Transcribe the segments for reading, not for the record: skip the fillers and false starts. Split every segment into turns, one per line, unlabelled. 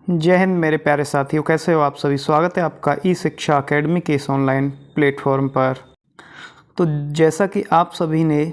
जय हिंद मेरे प्यारे साथियों, कैसे हो आप सभी। स्वागत है आपका ई शिक्षा अकेडमी के इस ऑनलाइन प्लेटफॉर्म पर। तो जैसा कि आप सभी ने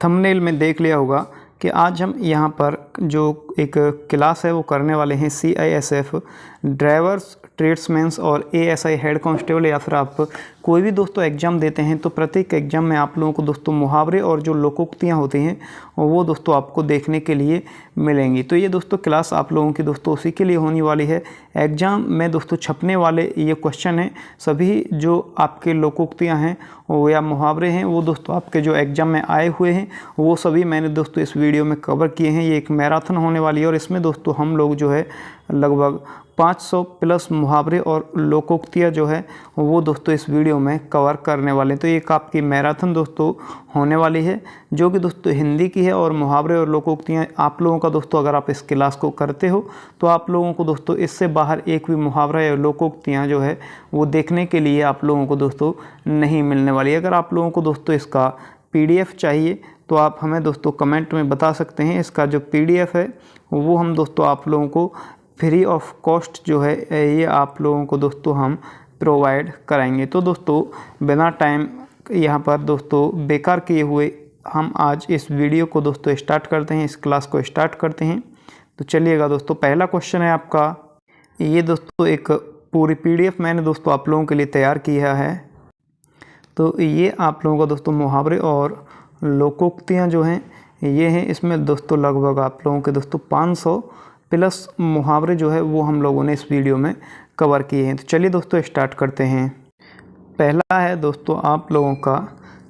थंबनेल में देख लिया होगा कि आज हम यहाँ पर जो एक क्लास है वो करने वाले हैं CISF ड्राइवर्स, ट्रेड्समैन्स और ASI हेड कांस्टेबल, या फिर आप कोई भी दोस्तों एग्ज़ाम देते हैं तो प्रत्येक एग्ज़ाम में आप लोगों को दोस्तों मुहावरे और जो लोकोक्तियाँ होती हैं वो दोस्तों आपको देखने के लिए मिलेंगी। तो ये दोस्तों क्लास आप लोगों की दोस्तों उसी के लिए होने वाली है। एग्ज़ाम में दोस्तों छपने वाले ये क्वेश्चन हैं, सभी जो आपके लोकोक्तियाँ हैं वो या मुहावरे हैं वो दोस्तों आपके जो एग्ज़ाम में आए हुए हैं वो सभी मैंने दोस्तों इस वीडियो में कवर किए हैं। ये एक मैराथन होने वाली है और इसमें दोस्तों हम लोग जो है लगभग 500 प्लस मुहावरे और लोकोक्तियाँ जो है वो दोस्तों इस वीडियो में कवर करने वाले हैं। तो एक आपकी मैराथन दोस्तों होने वाली है जो कि दोस्तों हिंदी की है, और मुहावरे और लोकोक्तियाँ आप लोगों का दोस्तों अगर आप इस क्लास को करते हो तो आप लोगों को दोस्तों इससे बाहर एक भी मुहावरा या लोकोक्तियाँ जो है वो देखने के लिए आप लोगों को दोस्तों नहीं मिलने वाली। अगर आप लोगों को दोस्तों इसका PDF चाहिए तो आप हमें दोस्तों कमेंट में बता सकते हैं। इसका जो PDF है वो हम दोस्तों आप लोगों को फ्री ऑफ कॉस्ट जो है ये आप लोगों को दोस्तों हम प्रोवाइड कराएंगे। तो दोस्तों बिना टाइम यहाँ पर दोस्तों बेकार किए हुए हम आज इस वीडियो को दोस्तों स्टार्ट करते हैं, इस क्लास को स्टार्ट करते हैं। तो चलिएगा दोस्तों, पहला क्वेश्चन है आपका ये दोस्तों, एक पूरी PDF मैंने दोस्तों आप लोगों के लिए तैयार किया है। तो ये आप लोगों का दोस्तों मुहावरे और लोकोक्तियाँ जो हैं ये हैं। इसमें दोस्तों लगभग आप लोगों के दोस्तों 500 प्लस मुहावरे जो है वो हम लोगों ने इस वीडियो में कवर किए हैं। तो चलिए दोस्तों स्टार्ट करते हैं। पहला है दोस्तों आप लोगों का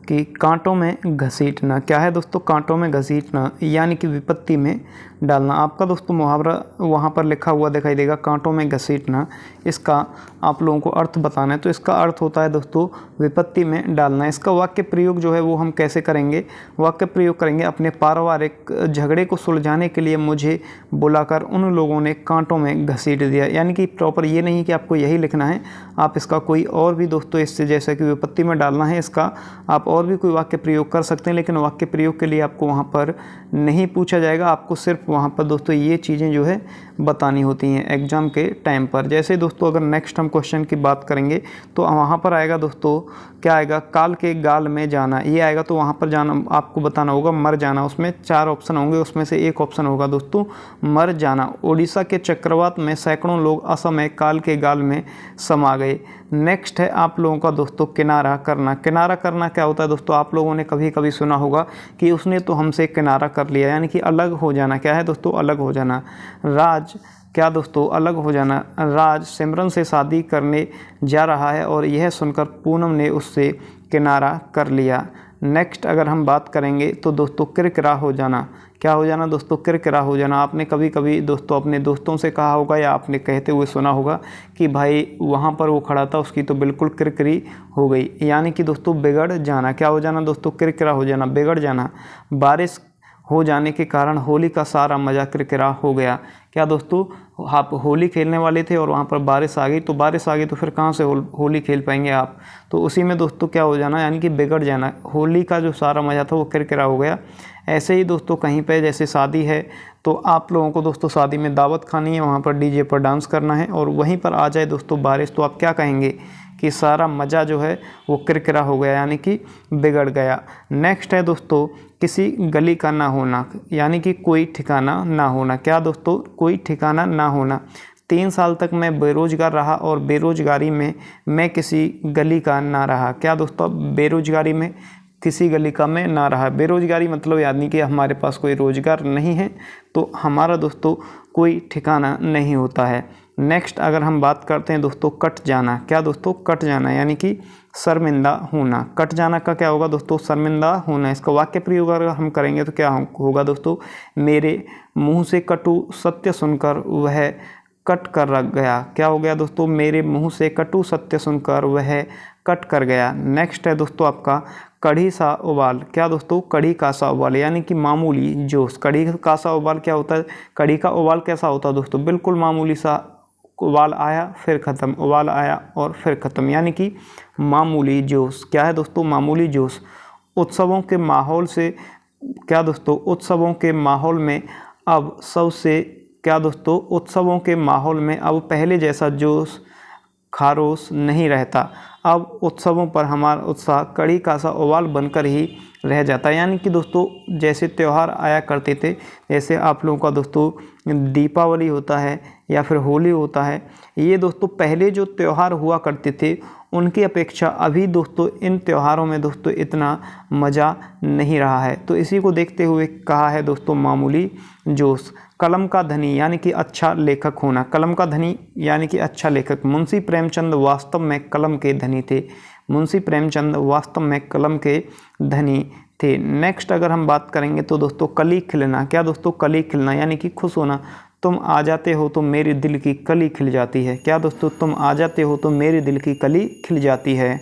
कि कांटों में घसीटना। क्या है दोस्तों कांटों में घसीटना? यानी कि विपत्ति में डालना। आपका दोस्तों मुहावरा वहाँ पर लिखा हुआ दिखाई देगा, कांटों में घसीटना। इसका आप लोगों को अर्थ बताना है। तो इसका अर्थ होता है दोस्तों विपत्ति में डालना। इसका वाक्य प्रयोग जो है वो हम कैसे करेंगे? वाक्य प्रयोग करेंगे, अपने पारिवारिक झगड़े को सुलझाने के लिए मुझे बुलाकर उन लोगों ने कांटों में घसीट दिया। यानी कि प्रॉपर ये नहीं कि आपको यही लिखना है, आप इसका कोई और भी दोस्तों इससे, जैसे कि विपत्ति में डालना है, इसका आप और भी कोई वाक्य प्रयोग कर सकते हैं, लेकिन वाक्य प्रयोग के लिए आपको वहाँ पर नहीं पूछा जाएगा। आपको सिर्फ वहाँ पर दोस्तों ये चीज़ें जो है बतानी होती हैं एग्ज़ाम के टाइम पर। जैसे दोस्तों अगर नेक्स्ट हम क्वेश्चन की बात करेंगे तो वहाँ पर आएगा दोस्तों, क्या आएगा? काल के गाल में जाना, ये आएगा। तो वहाँ पर जाना आपको बताना होगा मर जाना। उसमें 4 ऑप्शन होंगे, उसमें से एक ऑप्शन होगा दोस्तों मर जाना। ओडिशा के चक्रवात में सैकड़ों लोग असमय काल के गाल में समा गए। नेक्स्ट है आप लोगों का दोस्तों किनारा करना। किनारा करना क्या होता है दोस्तों? आप लोगों ने कभी कभी सुना होगा कि उसने तो हमसे किनारा कर लिया, यानी कि अलग हो जाना। क्या है दोस्तों? अलग हो जाना। राज, क्या दोस्तों? अलग हो जाना। राज सिमरन से शादी करने जा रहा है और यह सुनकर पूनम ने उससे किनारा कर लिया। नेक्स्ट अगर हम बात करेंगे तो दोस्तों किरकिरा हो जाना। क्या हो जाना दोस्तों? किरकिरा हो जाना। आपने कभी कभी दोस्तों अपने दोस्तों से कहा होगा या आपने कहते हुए सुना होगा कि भाई वहाँ पर वो खड़ा था, उसकी तो बिल्कुल किरकिरी हो गई। यानी कि दोस्तों बिगड़ जाना। क्या हो जाना दोस्तों? किरकिरा हो जाना, बिगड़ जाना। बारिश हो जाने के कारण होली का सारा मज़ा किरकिरा हो गया। क्या दोस्तों? आप होली खेलने वाले थे और वहाँ पर बारिश आ गई, तो बारिश आ गई तो फिर कहाँ से होली खेल पाएंगे आप? तो उसी में दोस्तों क्या हो जाना, यानी कि बिगड़ जाना। होली का जो सारा मज़ा था वो किरकिरा हो गया। ऐसे ही दोस्तों कहीं पे जैसे शादी है तो आप लोगों को दोस्तों शादी में दावत खानी है, वहाँ पर DJ पर डांस करना है, और वहीं पर आ जाए दोस्तों बारिश, तो आप क्या कहेंगे कि सारा मज़ा जो है वो किरकिरा हो गया, यानी कि बिगड़ गया। नेक्स्ट है दोस्तों किसी गली का ना होना, यानी कि कोई ठिकाना ना होना। क्या दोस्तों? कोई ठिकाना ना होना। 3 साल तक मैं बेरोज़गार रहा और बेरोज़गारी में मैं किसी गली का ना रहा। क्या दोस्तों? बेरोज़गारी में किसी गली का मैं ना रहा। बेरोज़गारी मतलब यानी कि हमारे पास कोई रोज़गार नहीं है, तो हमारा दोस्तों कोई ठिकाना नहीं होता है। नेक्स्ट अगर हम बात करते हैं दोस्तों कट जाना। क्या दोस्तों? कट जाना, यानी कि शर्मिंदा होना। कट जाना का क्या होगा दोस्तों? शर्मिंदा होना। इसका वाक्य प्रयोग अगर हम करेंगे तो क्या होगा दोस्तों? मेरे मुँह से कटु सत्य सुनकर वह कट कर रख गया। क्या हो गया दोस्तों? मेरे मुँह से कटु सत्य सुनकर वह कट कर गया। नेक्स्ट है दोस्तों आपका कढ़ी सा उबाल। क्या दोस्तों? कढ़ी का सा उबाल, यानी कि मामूली जोश। कढ़ी का सा उबाल क्या होता है? कढ़ी का उबाल कैसा होता है दोस्तों? बिल्कुल मामूली सा उबाल आया फिर ख़त्म, उबाल आया और फिर ख़त्म, यानी कि मामूली जोश। क्या है दोस्तों? मामूली जोश। उत्सवों के माहौल से, क्या दोस्तों? उत्सवों के माहौल में अब सबसे क्या दोस्तों उत्सवों के माहौल में अब पहले जैसा जोश खारोश नहीं रहता। अब उत्सवों पर हमारा उत्साह कड़ी का सा उबाल बनकर ही रह जाता है। यानी कि दोस्तों जैसे त्यौहार आया करते थे, जैसे आप लोगों का दोस्तों दीपावली होता है या फिर होली होता है, ये दोस्तों पहले जो त्यौहार हुआ करते थे उनकी अपेक्षा अभी दोस्तों इन त्योहारों में दोस्तों इतना मज़ा नहीं रहा है। तो इसी को देखते हुए कहा है दोस्तों मामूली जोश। कलम का धनी यानी कि अच्छा लेखक होना। कलम का धनी यानी कि अच्छा लेखक। मुंशी प्रेमचंद वास्तव में कलम के धनी थे। मुंशी प्रेमचंद वास्तव में कलम के धनी थे। नेक्स्ट अगर हम बात करेंगे तो दोस्तों कली खिलना। क्या दोस्तों कली खिलना यानी कि खुश होना। तुम आ जाते हो तो मेरे दिल की कली खिल जाती है। क्या दोस्तों तुम आ जाते हो तो मेरे दिल की कली खिल जाती है।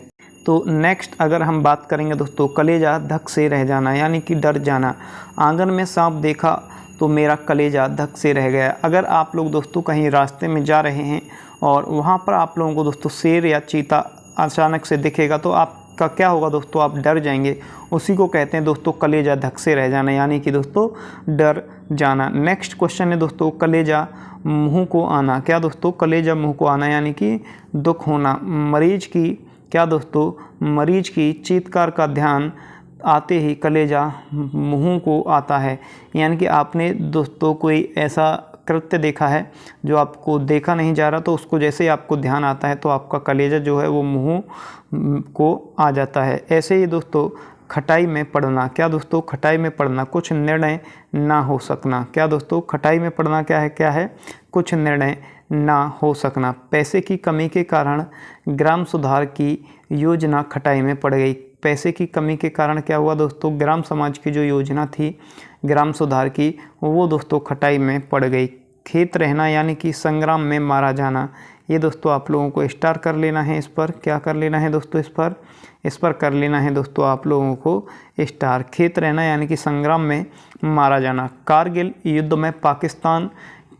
तो नेक्स्ट अगर हम बात करेंगे दोस्तों कलेजा धक से रह जाना यानी कि डर जाना। आंगन में सांप देखा तो मेरा कलेजा धक से रह गया। अगर आप लोग दोस्तों कहीं रास्ते में जा रहे हैं और वहाँ पर आप लोगों को दोस्तों शेर या चीता अचानक से दिखेगा तो आपका क्या होगा दोस्तों, आप डर जाएंगे। उसी को कहते हैं दोस्तों कलेजा धक से रह जाना यानी कि दोस्तों डर जाना। नेक्स्ट क्वेश्चन है दोस्तों कलेजा मुँह को आना। क्या दोस्तों कलेजा मुँह को आना यानी कि दुख होना। मरीज की क्या दोस्तों मरीज की चीत्कार का ध्यान आते ही कलेजा मुँह को आता है। यानी कि आपने दोस्तों कोई ऐसा कृत्य देखा है जो आपको देखा नहीं जा रहा, तो उसको जैसे ही आपको ध्यान आता है तो आपका कलेजा जो है वो मुँह को आ जाता है। ऐसे ही दोस्तों खटाई में पड़ना। क्या दोस्तों खटाई में पड़ना कुछ निर्णय ना हो सकना। क्या दोस्तों खटाई में पड़ना क्या है कुछ निर्णय ना हो सकना। पैसे की कमी के कारण ग्राम सुधार की योजना खटाई में पड़ गई। पैसे की कमी के कारण क्या हुआ दोस्तों, ग्राम समाज की जो योजना थी ग्राम सुधार की वो दोस्तों खटाई में पड़ गई। खेत रहना यानी कि संग्राम में मारा जाना। ये दोस्तों आप लोगों को स्टार कर लेना है। इस पर क्या कर लेना है दोस्तों, इस पर कर लेना है दोस्तों आप लोगों को स्टार। खेत रहना यानी कि संग्राम में मारा जाना। कारगिल युद्ध में पाकिस्तान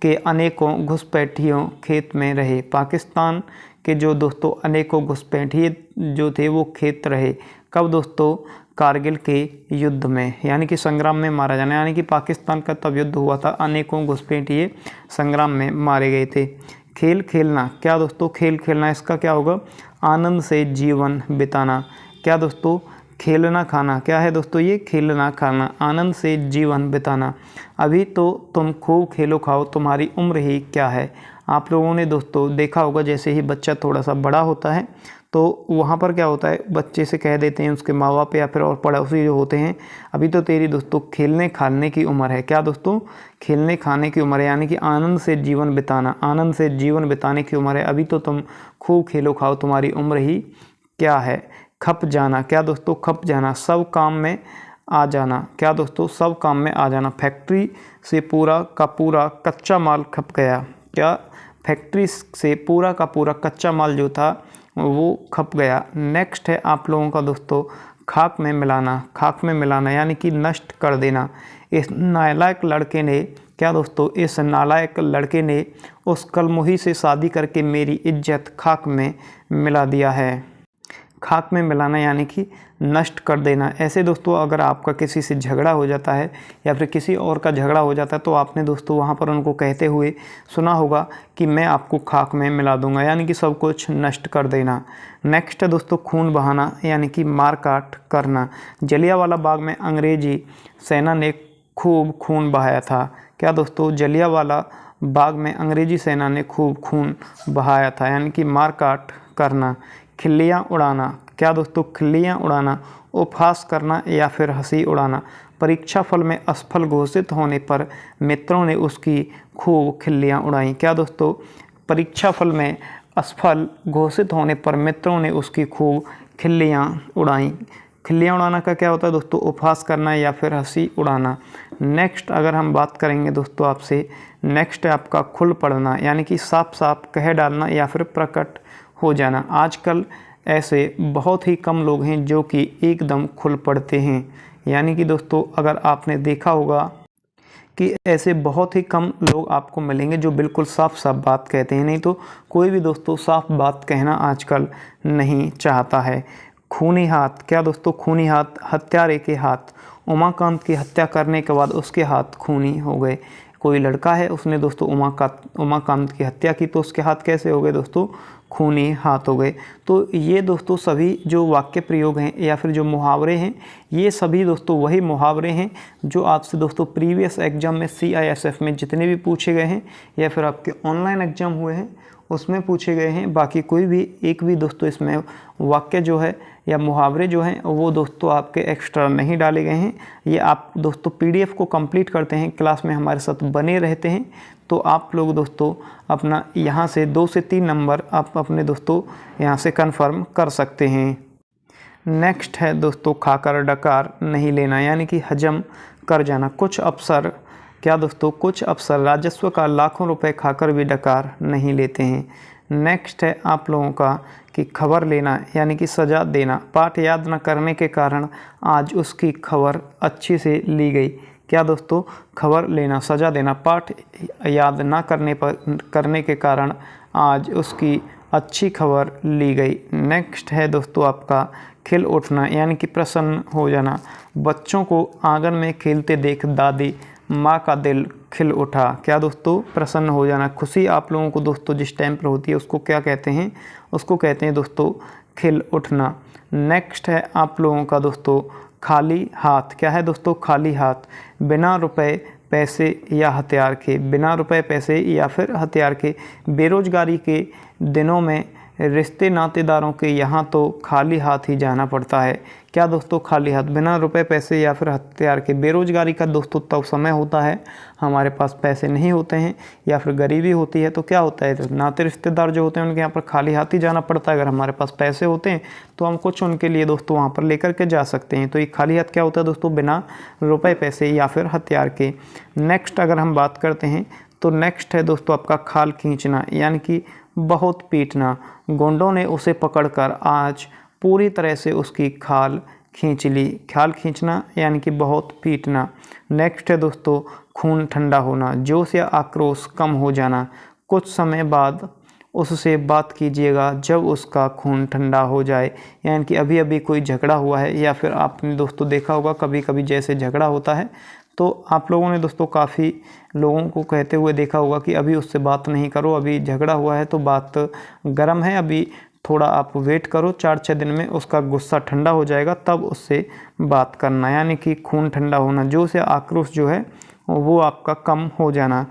के अनेकों घुसपैठियों खेत में रहे। पाकिस्तान के जो दोस्तों अनेकों घुसपैठिए जो थे वो खेत रहे। कब दोस्तों, कारगिल के युद्ध में, यानी कि संग्राम में मारा जाना। यानी कि पाकिस्तान का तब युद्ध हुआ था, अनेकों घुसपैठिए संग्राम में मारे गए थे। खेल खेलना। क्या दोस्तों खेल खेलना, इसका क्या होगा, आनंद से जीवन बिताना। क्या दोस्तों खेलना खाना। क्या है दोस्तों ये खेलना खाना, आनंद से जीवन बिताना। अभी तो तुम खूब खेलो खाओ तुम्हारी उम्र ही क्या है। आप लोगों ने दोस्तों देखा होगा जैसे ही बच्चा थोड़ा सा बड़ा होता है तो वहाँ पर क्या होता है, बच्चे से कह देते हैं उसके माँ बाप या फिर और पड़ोसी जो होते हैं, अभी तो तेरी दोस्तों खेलने खाने की उम्र है। क्या दोस्तों खेलने खाने की उम्र है, यानी कि आनंद से जीवन बिताना, आनंद से जीवन बिताने की उम्र है। अभी तो तुम खूब खेलो खाओ तुम्हारी उम्र ही क्या है। खप जाना। क्या दोस्तों खप जाना, सब काम में आ जाना। क्या दोस्तों सब काम में आ जाना। फैक्ट्री से पूरा का पूरा कच्चा माल खप गया। क्या, फैक्ट्री से पूरा का पूरा कच्चा माल जो था वो खप गया। नेक्स्ट है आप लोगों का दोस्तों खाक में मिलाना। खाक में मिलाना यानी कि नष्ट कर देना। इस नालायक लड़के ने, क्या दोस्तों इस नालायक लड़के ने उस कलमुही से शादी करके मेरी इज्जत खाक में मिला दिया है। खाक में मिलाना यानी कि नष्ट कर देना। ऐसे दोस्तों अगर आपका किसी से झगड़ा हो जाता है या फिर किसी और का झगड़ा हो जाता है तो आपने दोस्तों वहाँ पर उनको कहते हुए सुना होगा कि मैं आपको खाक में मिला दूंगा, यानी कि सब कुछ नष्ट कर देना। नेक्स्ट है दोस्तों खून बहाना यानी कि मारकाट करना। जलियांवाला बाग में अंग्रेजी सेना ने खूब खून बहाया था। क्या दोस्तों जलियांवाला बाग में अंग्रेजी सेना ने खूब खून बहाया था, यानी कि मारकाट करना। खिल्लियाँ उड़ाना। क्या दोस्तों खिल्लियाँ उड़ाना, उपहास करना या फिर हंसी उड़ाना। परीक्षा फल में असफल घोषित होने पर मित्रों ने उसकी खूब खिल्लियाँ उड़ाई। क्या दोस्तों परीक्षा फल में असफल घोषित होने पर मित्रों ने उसकी खूब खिल्लियाँ उड़ाई। खिल्लियाँ उड़ाना का क्या होता है दोस्तों, उपहास करना या फिर हंसी उड़ाना। नेक्स्ट अगर हम बात करेंगे दोस्तों आपसे, नेक्स्ट है आपका खुल पड़ना, यानी कि साफ साफ कह डालना या फिर प्रकट हो जाना। आजकल ऐसे बहुत ही कम लोग हैं जो कि एकदम खुल पड़ते हैं। यानी कि दोस्तों अगर आपने देखा होगा कि ऐसे बहुत ही कम लोग आपको मिलेंगे जो बिल्कुल साफ साफ बात कहते हैं, नहीं तो कोई भी दोस्तों साफ बात कहना आजकल नहीं चाहता है। खूनी हाथ। क्या दोस्तों खूनी हाथ, हत्यारे के हाथ। उमाकांत की हत्या करने के बाद उसके हाथ खूनी हो गए। कोई लड़का है, उसने दोस्तों उमाकांत की हत्या की, तो उसके हाथ कैसे हो गए दोस्तों? खूनी हाथ हो गए। तो ये दोस्तों सभी जो वाक्य प्रयोग हैं या फिर जो मुहावरे हैं, ये सभी दोस्तों वही मुहावरे हैं जो आपसे दोस्तों प्रीवियस एग्जाम में CISF में जितने भी पूछे गए हैं या फिर आपके ऑनलाइन एग्जाम हुए हैं उसमें पूछे गए हैं। बाकी कोई भी एक भी दोस्तों इसमें वाक्य जो है या मुहावरे जो हैं वो दोस्तों आपके एक्स्ट्रा नहीं डाले गए हैं। ये आप दोस्तों PDF को कंप्लीट करते हैं, क्लास में हमारे साथ बने रहते हैं, तो आप लोग दोस्तों अपना यहाँ से 2 से 3 नंबर आप अपने दोस्तों यहाँ से कंफर्म कर सकते हैं। नेक्स्ट है दोस्तों खाकर डकार नहीं लेना, यानी कि हजम कर जाना। कुछ अफसर क्या दोस्तों? कुछ अफसर राजस्व का लाखों रुपए खाकर भी डकार नहीं लेते हैं। नेक्स्ट है आप लोगों का कि खबर लेना यानी कि सजा देना। पाठ याद न करने के कारण आज उसकी खबर अच्छी से ली गई। क्या दोस्तों? खबर लेना, सजा देना। पाठ याद ना करने के कारण आज उसकी अच्छी खबर ली गई। नेक्स्ट है दोस्तों आपका खिल उठना यानी कि प्रसन्न हो जाना। बच्चों को आंगन में खेलते देख दादी माँ का दिल खिल उठा। क्या दोस्तों? प्रसन्न हो जाना। खुशी आप लोगों को दोस्तों जिस टाइम पर होती है उसको क्या कहते हैं? उसको कहते हैं दोस्तों खिल उठना। नेक्स्ट है आप लोगों का दोस्तों खाली हाथ। क्या है दोस्तों? खाली हाथ। बिना रुपए पैसे या हथियार के, बिना रुपए पैसे या फिर हथियार के। बेरोजगारी के दिनों में रिश्ते नातेदारों के यहाँ तो खाली हाथ ही जाना पड़ता है। क्या दोस्तों? खाली हाथ, बिना रुपए पैसे या फिर हथियार के। बेरोजगारी का दोस्तों तब समय होता है हमारे पास पैसे नहीं होते हैं या फिर गरीबी होती है, तो क्या होता है नाते रिश्तेदार जो होते हैं उनके यहाँ पर खाली हाथ ही जाना पड़ता है। अगर हमारे पास पैसे होते हैं तो हम कुछ उनके लिए दोस्तों वहाँ पर लेकर के जा सकते हैं। तो ये खाली हाथ क्या होता है दोस्तों? बिना रुपए पैसे या फिर हथियार के। नेक्स्ट अगर हम बात करते हैं तो नेक्स्ट है दोस्तों आपका खाल खींचना यानी कि बहुत पीटना। गोंडों ने उसे पकड़कर आज पूरी तरह से उसकी खाल खींच ली। खाल खींचना यानी कि बहुत पीटना। नेक्स्ट है दोस्तों खून ठंडा होना, जोश या आक्रोश कम हो जाना। कुछ समय बाद उससे बात कीजिएगा जब उसका खून ठंडा हो जाए, यानी कि अभी अभी कोई झगड़ा हुआ है या फिर आपने दोस्तों देखा होगा कभी कभी जैसे झगड़ा होता है तो आप लोगों ने दोस्तों काफ़ी लोगों को कहते हुए देखा होगा कि अभी उससे बात नहीं करो, अभी झगड़ा हुआ है तो बात गर्म है, अभी थोड़ा आप वेट करो, 4-6 दिन में उसका गुस्सा ठंडा हो जाएगा तब उससे बात करना। यानी कि खून ठंडा होना, जोश या आक्रोश जो है वो आपका कम हो जाना।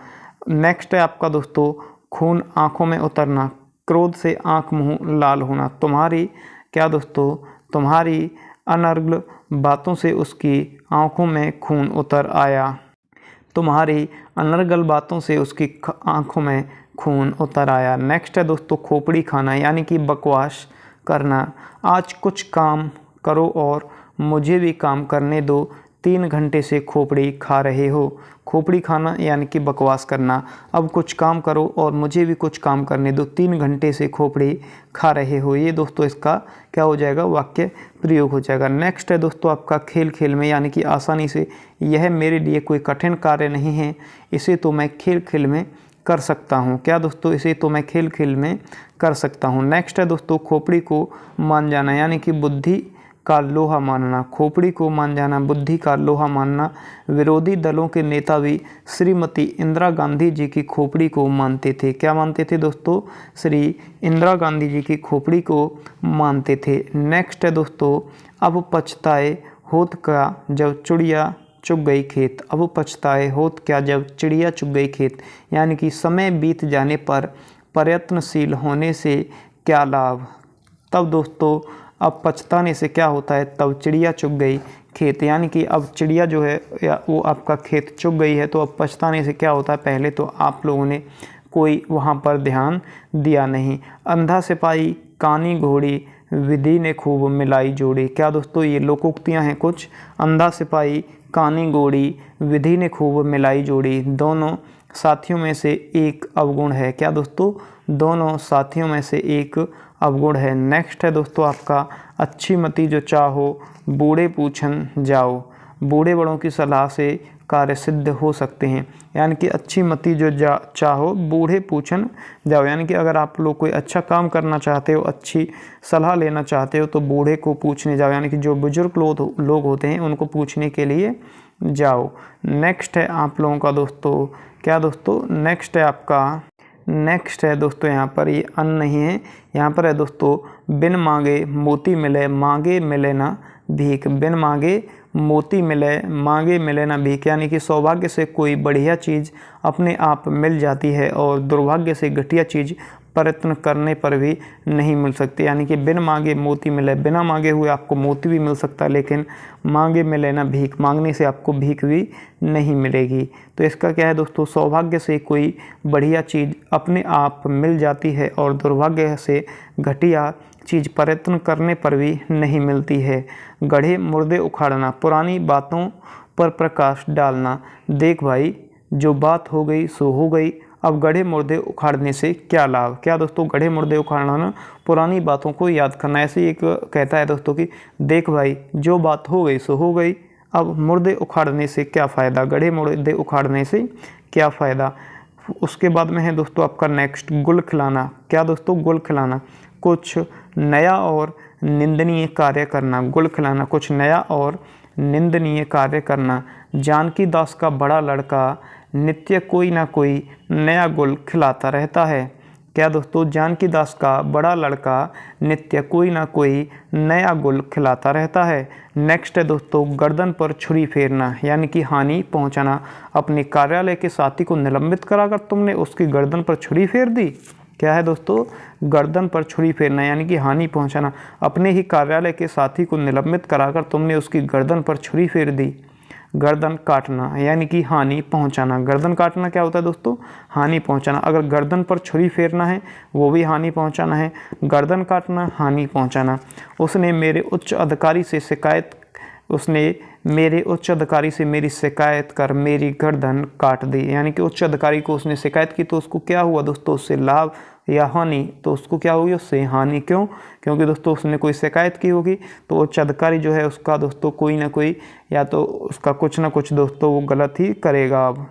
नेक्स्ट है आपका दोस्तों खून आँखों में उतरना, क्रोध से आँख मुँह लाल होना। तुम्हारी क्या दोस्तों? तुम्हारी अनर्गल बातों से उसकी आँखों में खून उतर आया। तुम्हारी अनर्गल बातों से उसकी आँखों में खून उतर आया। नेक्स्ट है दोस्तों खोपड़ी खाना यानी कि बकवास करना। आज कुछ काम करो और मुझे भी काम करने दो, 3 घंटे से खोपड़ी खा रहे हो। खोपड़ी खाना यानी कि बकवास करना। अब कुछ काम करो और मुझे भी कुछ काम करने दो, 3 घंटे से खोपड़ी खा रहे हो। ये दोस्तों इसका क्या हो जाएगा? वाक्य प्रयोग हो जाएगा। नेक्स्ट है दोस्तों आपका खेल खेल में यानी कि आसानी से। यह मेरे लिए कोई कठिन कार्य नहीं है, इसे तो मैं खेल खेल में कर सकता हूँ। क्या दोस्तों? इसे तो मैं खेल खेल में कर सकता हूँ। नेक्स्ट है दोस्तों खोपड़ी को मान जाना यानी कि बुद्धि का लोहा मानना। खोपड़ी को मान जाना, बुद्धि का लोहा मानना। विरोधी दलों के नेता भी श्रीमती इंदिरा गांधी जी की खोपड़ी को मानते थे। क्या मानते थे दोस्तों? श्री इंदिरा गांधी जी की खोपड़ी को मानते थे। नेक्स्ट है दोस्तों अब पछताए होत का जब चिड़िया चुग गई खेत। अब पछताए होत क्या जब चिड़िया चुग गई खेत, यानी कि समय बीत जाने पर प्रयत्नशील होने से क्या लाभ। तब दोस्तों अब पछताने से क्या होता है? तब चिड़िया चुग गई खेत, यानी कि अब चिड़िया जो है या वो आपका खेत चुग गई है, तो अब पछताने से क्या होता है? पहले तो आप लोगों ने कोई वहाँ पर ध्यान दिया नहीं। अंधा सिपाही कानी घोड़ी विधि ने खूब मिलाई जोड़ी। क्या दोस्तों? ये लोकोक्तियाँ हैं कुछ। अंधा सिपाही कानी घोड़ी विधि ने खूब मिलाई जोड़ी, दोनों साथियों में से एक अवगुण है। क्या दोस्तों? दोनों साथियों में से एक अवगुण है। नेक्स्ट है दोस्तों आपका अच्छी मति जो चाहो बूढ़े पूछन जाओ। बूढ़े बड़ों की सलाह से कार्य सिद्ध हो सकते हैं, यानी कि अच्छी मति जो चाहो बूढ़े पूछन जाओ, यानी कि अगर आप लोग कोई अच्छा काम करना चाहते हो, अच्छी सलाह लेना चाहते हो तो बूढ़े को पूछने जाओ, यानी कि जो बुजुर्ग लोग होते हैं उनको पूछने के लिए जाओ। नेक्स्ट है आप लोगों का दोस्तों क्या दोस्तों, नेक्स्ट है आपका, नेक्स्ट है दोस्तों यहाँ पर ये अन्न नहीं है, यहाँ पर है दोस्तों बिन मांगे मोती मिले, मांगे मिले ना भीख। बिन मांगे मोती मिले, मांगे मिले ना भीख, यानी कि सौभाग्य से कोई बढ़िया चीज़ अपने आप मिल जाती है और दुर्भाग्य से घटिया चीज़ प्रयत्न करने पर भी नहीं मिल सकती। यानी कि बिन मांगे मोती मिले, बिना मांगे हुए आपको मोती भी मिल सकता है, लेकिन मांगे मिले ना भीख, मांगने से आपको भीख भी नहीं मिलेगी। तो इसका क्या है दोस्तों, सौभाग्य से कोई बढ़िया चीज़ अपने आप मिल जाती है और दुर्भाग्य से घटिया चीज़ प्रयत्न करने पर भी नहीं मिलती है। गढ़े मुर्दे उखाड़ना, पुरानी बातों पर प्रकाश डालना। देख भाई जो बात हो गई सो हो गई, अब गढ़े मुर्दे उखाड़ने से क्या लाभ। क्या दोस्तों, गढ़े मुर्दे उखाड़ना ना पुरानी बातों को याद करना। ऐसे एक कहता है दोस्तों कि देख भाई जो बात हो गई सो हो गई, अब मुर्दे उखाड़ने से क्या फ़ायदा, गढ़े मुर्दे उखाड़ने से क्या फ़ायदा। उसके बाद में है दोस्तों आपका नेक्स्ट गुल खिलाना। क्या दोस्तों, गुल खिलाना, कुछ नया और निंदनीय कार्य करना। गुल खिलाना, कुछ नया और निंदनीय कार्य करना। जानकी दास का बड़ा लड़का नित्य कोई ना कोई नया गुल खिलाता रहता है। क्या दोस्तों, जानकी दास का बड़ा लड़का नित्य कोई ना कोई नया गुल खिलाता रहता है। नेक्स्ट है दोस्तों गर्दन पर छुरी फेरना, यानी कि हानि पहुंचाना। अपने कार्यालय के साथी को निलंबित कराकर तुमने उसकी गर्दन पर छुरी फेर दी। क्या है दोस्तों, गर्दन पर छुरी फेरना यानी कि हानि पहुंचाना। अपने ही कार्यालय के साथी को निलंबित कराकर तुमने उसकी गर्दन पर छुरी फेर दी। गर्दन काटना यानी कि हानि पहुंचाना। गर्दन काटना क्या होता है दोस्तों, हानि पहुंचाना। अगर गर्दन पर छुरी फेरना है वो भी हानि पहुंचाना है, गर्दन काटना हानि पहुंचाना। उसने मेरे उच्च अधिकारी से मेरी शिकायत कर मेरी गर्दन काट दी। यानी कि उच्च अधिकारी को उसने शिकायत की तो उसको क्या हुआ दोस्तों, उससे लाभ या हानि, तो उसको क्या होगी, उससे हानि। क्यों, क्योंकि दोस्तों उसने कोई शिकायत की होगी तो उच्च अधिकारी जो है उसका दोस्तों कोई ना कोई या तो उसका कुछ ना कुछ दोस्तों वो गलत ही करेगा। अब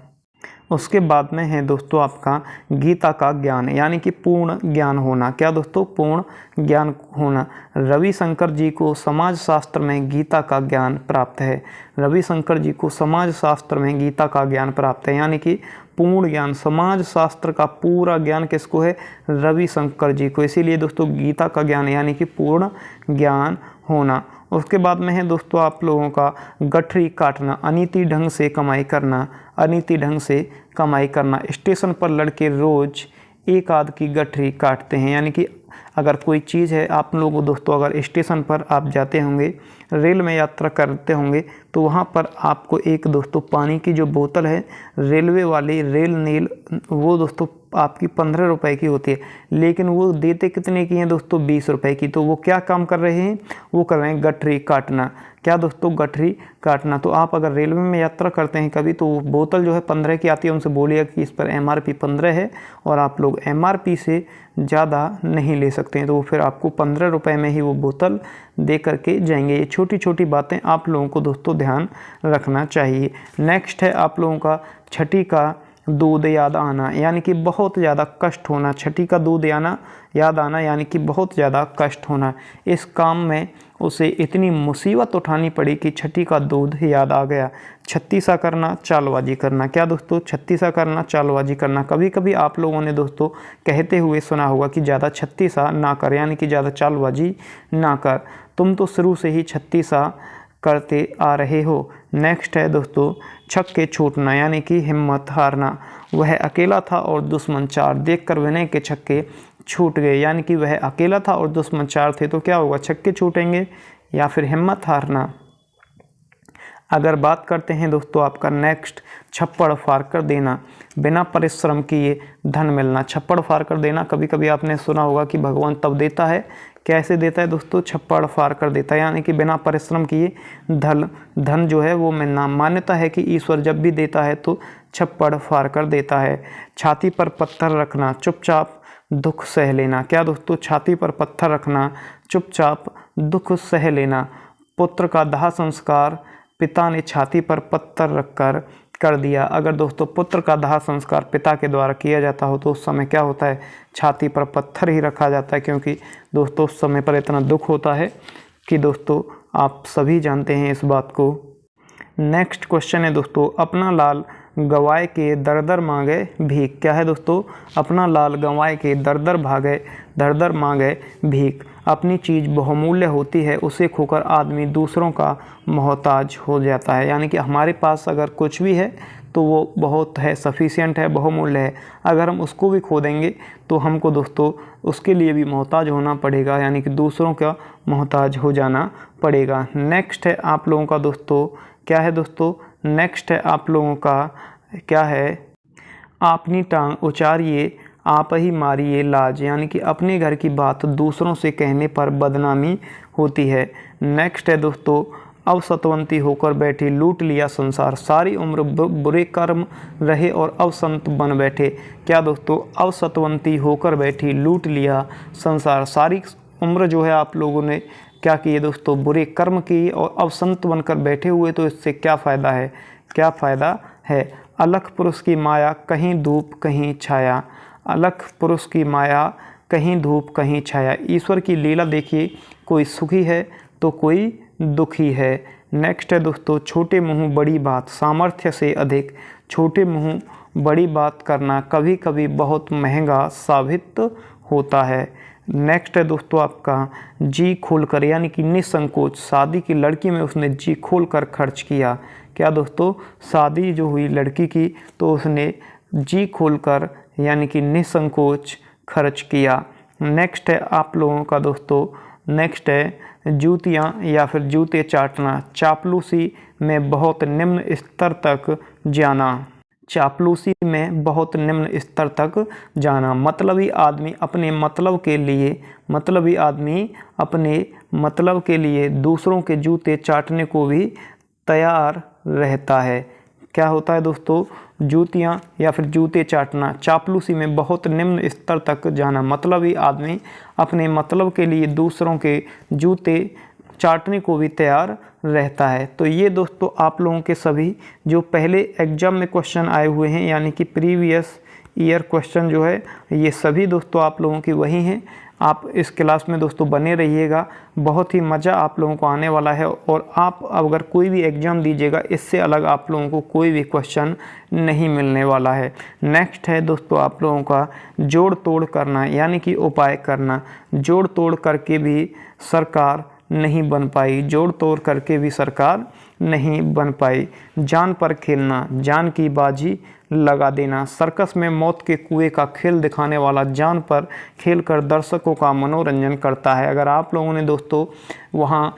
उसके बाद में है दोस्तों आपका गीता का ज्ञान, यानी कि पूर्ण ज्ञान होना। क्या दोस्तों, पूर्ण ज्ञान होना। रविशंकर जी को समाज शास्त्र में गीता का ज्ञान प्राप्त है। रविशंकर जी को समाज शास्त्र में गीता का ज्ञान प्राप्त है, यानी कि पूर्ण ज्ञान, समाज शास्त्र का पूरा ज्ञान किसको है, रविशंकर जी को। इसीलिए दोस्तों गीता का ज्ञान यानी कि पूर्ण ज्ञान होना। उसके बाद में है दोस्तों आप लोगों का गठरी काटना, अनीति ढंग से कमाई करना। अनीति ढंग से कमाई करना। स्टेशन पर लड़के रोज़ एक आध की गठरी काटते हैं, यानी कि अगर कोई चीज़ है आप लोगों दोस्तों, अगर स्टेशन पर आप जाते होंगे, रेल में यात्रा करते होंगे तो वहाँ पर आपको एक दोस्तों पानी की जो बोतल है रेलवे वाली रेल नील, वो दोस्तों आपकी 15 रुपए की होती है, लेकिन वो देते कितने की हैं दोस्तों, 20 रुपए की। तो वो क्या काम कर रहे हैं, वो कर रहे हैं गठरी काटना। क्या दोस्तों, गठरी काटना। तो आप अगर रेलवे में यात्रा करते हैं कभी तो बोतल जो है 15 की आती है, उनसे बोलिएगा कि इस पर MRP 15 है और आप लोग MRP से ज़्यादा नहीं ले सकते हैं, तो वो फिर आपको 15 रुपए में ही वो बोतल दे करके जाएंगे। ये छोटी छोटी बातें आप लोगों को दोस्तों ध्यान रखना चाहिए। नेक्स्ट है आप लोगों का छठी का दूध याद आना, यानी कि बहुत ज़्यादा कष्ट होना। छठी का दूध याद आना यानी कि बहुत ज़्यादा कष्ट होना। इस काम में उसे इतनी मुसीबत उठानी पड़ी कि छठी का दूध याद आ गया। छत्तीसा करना, चालबाजी करना। क्या दोस्तों, छत्तीसा करना, चालबाजी करना। कभी कभी आप लोगों ने दोस्तों कहते हुए सुना होगा कि ज़्यादा छत्तीसा ना कर, यानी कि ज़्यादा चालबाजी ना कर। तुम तो शुरू से ही छत्तीसा करते आ रहे हो। नेक्स्ट है दोस्तों छक्के छूटना, यानी कि हिम्मत हारना। वह अकेला था और दुश्मन 4, देखकर विनय के छक्के छूट गए। यानी कि वह अकेला था और दुश्मन 4 थे, तो क्या होगा, छक्के छूटेंगे या फिर हिम्मत हारना। अगर बात करते हैं दोस्तों आपका नेक्स्ट छप्पड़ फाड़ कर देना, बिना परिश्रम किए धन मिलना। छप्पड़ फाड़ कर देना, कभी कभी आपने सुना होगा कि भगवान तब देता है, कैसे देता है दोस्तों, छप्पड़ फाड़ कर देता है, यानी कि बिना परिश्रम किए धन जो है वो मिलना। मान्यता है कि ईश्वर जब भी देता है तो छप्पड़ फाड़ कर देता है। छाती पर पत्थर रखना, चुपचाप दुख सह लेना। क्या दोस्तों, छाती पर पत्थर रखना, चुपचाप दुख सह लेना। पुत्र का दाह संस्कार पिता ने छाती पर पत्थर रखकर कर दिया। अगर दोस्तों पुत्र का दाह संस्कार पिता के द्वारा किया जाता हो तो उस समय क्या होता है, छाती पर पत्थर ही रखा जाता है, क्योंकि दोस्तों उस समय पर इतना दुख होता है कि दोस्तों आप सभी जानते हैं इस बात को। नेक्स्ट क्वेश्चन है दोस्तों, अपना लाल गवाए के दर दर मांगे भीख। क्या है दोस्तों, अपना लाल गवाए के दर दर मांगे भीख। अपनी चीज़ बहुमूल्य होती है, उसे खोकर आदमी दूसरों का मोहताज हो जाता है। यानी कि हमारे पास अगर कुछ भी है तो वो बहुत है, सफिशिएंट है, बहुमूल्य है। अगर हम उसको भी खो देंगे तो हमको दोस्तों उसके लिए भी मोहताज होना पड़ेगा, यानी कि दूसरों का मोहताज हो जाना पड़ेगा। नेक्स्ट है आप लोगों का दोस्तों, क्या है दोस्तों, नेक्स्ट है आप लोगों का क्या है, अपनी टांग उचारिए आप ही मारिए लाज। यानी कि अपने घर की बात दूसरों से कहने पर बदनामी होती है। नेक्स्ट है दोस्तों, अब सतवंती होकर बैठी लूट लिया संसार। सारी उम्र बुरे कर्म रहे और अब संत बन बैठे। क्या दोस्तों, अब सतवंती होकर बैठी लूट लिया संसार। सारी उम्र जो है आप लोगों ने क्या किए दोस्तों, बुरे कर्म किए और अब संत बनकर बैठे हुए, तो इससे क्या फ़ायदा है, क्या फ़ायदा है। अलख पुरुष की माया कहीं धूप कहीं छाया। अलख पुरुष की माया कहीं धूप कहीं छाया। ईश्वर की लीला देखिए, कोई सुखी है तो कोई दुखी है। नेक्स्ट है दोस्तों, छोटे मुंह बड़ी बात सामर्थ्य से अधिक। छोटे मुंह बड़ी बात करना कभी कभी बहुत महंगा साबित होता है। नेक्स्ट है दोस्तों आपका, जी खोल कर, यानी कि निसंकोच। शादी की लड़की में उसने जी खोल कर खर्च किया। क्या दोस्तों, शादी जो हुई लड़की की तो उसने जी खोल कर यानी कि निसंकोच खर्च किया। नेक्स्ट है आप लोगों का दोस्तों, नेक्स्ट है जूतियाँ या फिर जूते चाटना। चापलूसी में बहुत निम्न स्तर तक जाना। चापलूसी में बहुत निम्न स्तर तक जाना। मतलबी आदमी अपने मतलब के लिए दूसरों के जूते चाटने को भी तैयार रहता है। क्या होता है दोस्तों, जूतियाँ या फिर जूते चाटना। चापलूसी में बहुत निम्न स्तर तक जाना। मतलबी आदमी अपने मतलब के लिए दूसरों के जूते चाटने को भी तैयार रहता है। तो ये दोस्तों आप लोगों के सभी जो पहले एग्जाम में क्वेश्चन आए हुए हैं, यानी कि प्रीवियस ईयर क्वेश्चन जो है, ये सभी दोस्तों आप लोगों की वही हैं। आप इस क्लास में दोस्तों बने रहिएगा, बहुत ही मज़ा आप लोगों को आने वाला है। और आप अगर कोई भी एग्ज़ाम दीजिएगा, इससे अलग आप लोगों को कोई भी क्वेश्चन नहीं मिलने वाला है। नेक्स्ट है दोस्तों आप लोगों का जोड़ तोड़ करना, यानी कि उपाय करना। जोड़ तोड़ करके भी सरकार नहीं बन पाई। जोड़ तोड़ करके भी सरकार नहीं बन पाई। जान पर खेलना, जान की बाजी लगा देना। सर्कस में मौत के कुएं का खेल दिखाने वाला जान पर खेलकर दर्शकों का मनोरंजन करता है। अगर आप लोगों ने दोस्तों वहाँ,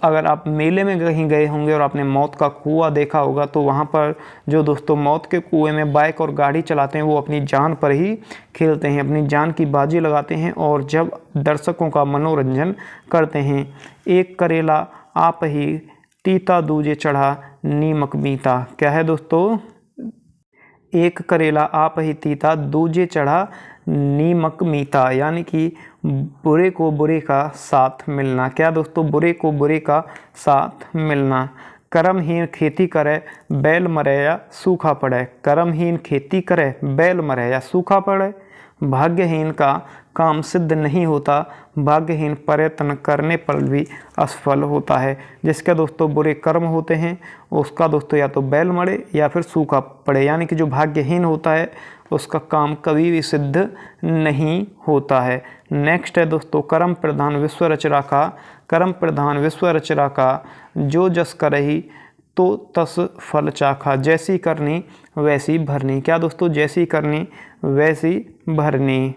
अगर आप मेले में कहीं गए होंगे और आपने मौत का कुआं देखा होगा, तो वहाँ पर जो दोस्तों मौत के कुएं में बाइक और गाड़ी चलाते हैं, वो अपनी जान पर ही खेलते हैं, अपनी जान की बाजी लगाते हैं और जब दर्शकों का मनोरंजन करते हैं। एक करेला आप ही तीता दूजे चढ़ा नीमक मीता। क्या है दोस्तों, एक करेला आप ही तीता दूजे चढ़ा नीमक मीता। यानी कि बुरे को बुरे का साथ मिलना। क्या दोस्तों, बुरे को बुरे का साथ मिलना। कर्महीन खेती करे बैल मरे या सूखा पड़े। कर्महीन खेती करे बैल मरे या सूखा पड़े। भाग्यहीन का काम सिद्ध नहीं होता, भाग्यहीन प्रयत्न करने पर भी असफल होता है। जिसके दोस्तों बुरे कर्म होते हैं उसका दोस्तों या तो बैल मरे या फिर सूखा पड़े। यानी कि जो भाग्यहीन होता है उसका काम कभी भी सिद्ध नहीं होता है। नेक्स्ट है दोस्तों, कर्म प्रधान विश्व रचना का। कर्म प्रधान विश्व रचना का जो जस करही तो तस फल चाखा। जैसी करनी वैसी भरनी। क्या दोस्तों, जैसी करनी वैसी भरनी।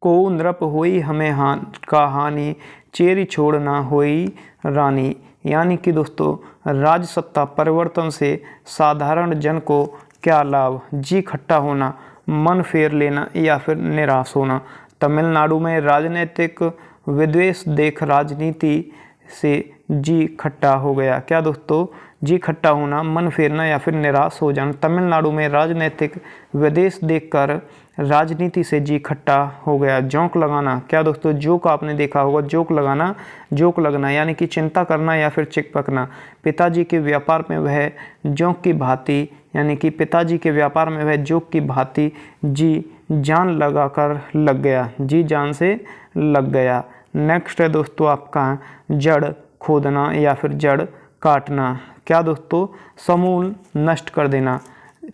को नृप होई हमें हानि चेरी छोड़ ना होई रानी। यानी कि दोस्तों राज सत्ता परिवर्तन से साधारण जन को क्या लाभ। जी खट्टा होना, मन फेर लेना या फिर निराश होना। तमिलनाडु में राजनीतिक विद्वेष देख राजनीति से जी खट्टा हो गया। क्या दोस्तों, जी खट्टा होना, मन फेरना या फिर निराश हो जाना। तमिलनाडु में राजनीतिक विद्वेष देखकर राजनीति से जी खट्टा हो गया। जोंक लगाना। क्या दोस्तों, जोक आपने देखा होगा, जोक लगाना, जोक लगना यानी कि चिंता करना या फिर चिपकना। पिताजी के व्यापार में वह जोंक की भांति, यानी कि पिताजी के व्यापार में वह जोक की भांति जी जान लगा कर लग गया, जी जान से लग गया। नेक्स्ट है दोस्तों आपका जड़ खोदना या फिर जड़ काटना। क्या दोस्तों, समूल नष्ट कर देना।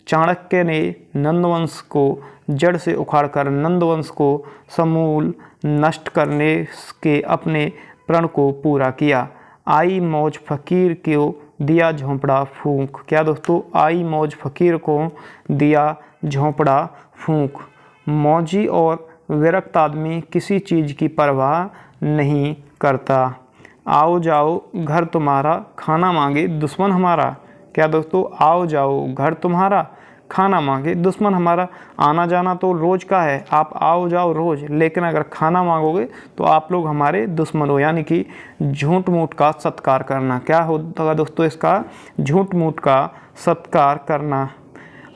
चाणक्य ने नंदवंश को जड़ से उखाड़कर नंदवंश को समूल नष्ट करने के अपने प्रण को पूरा किया। आई मौज फकीर को दिया झोंपड़ा फूंक। क्या दोस्तों, आई मौज फकीर को दिया झोंपड़ा फूंक। मौजी और विरक्त आदमी किसी चीज़ की परवाह नहीं करता। आओ जाओ घर तुम्हारा, खाना मांगे दुश्मन हमारा। क्या दोस्तों, आओ जाओ घर तुम्हारा, खाना मांगे दुश्मन हमारा। आना जाना तो रोज़ का है, आप आओ जाओ रोज़, लेकिन अगर खाना मांगोगे तो आप लोग हमारे दुश्मन हो। यानी कि झूठ मूठ का सत्कार करना। क्या होगा दोस्तों इसका, झूठ मूठ का सत्कार करना।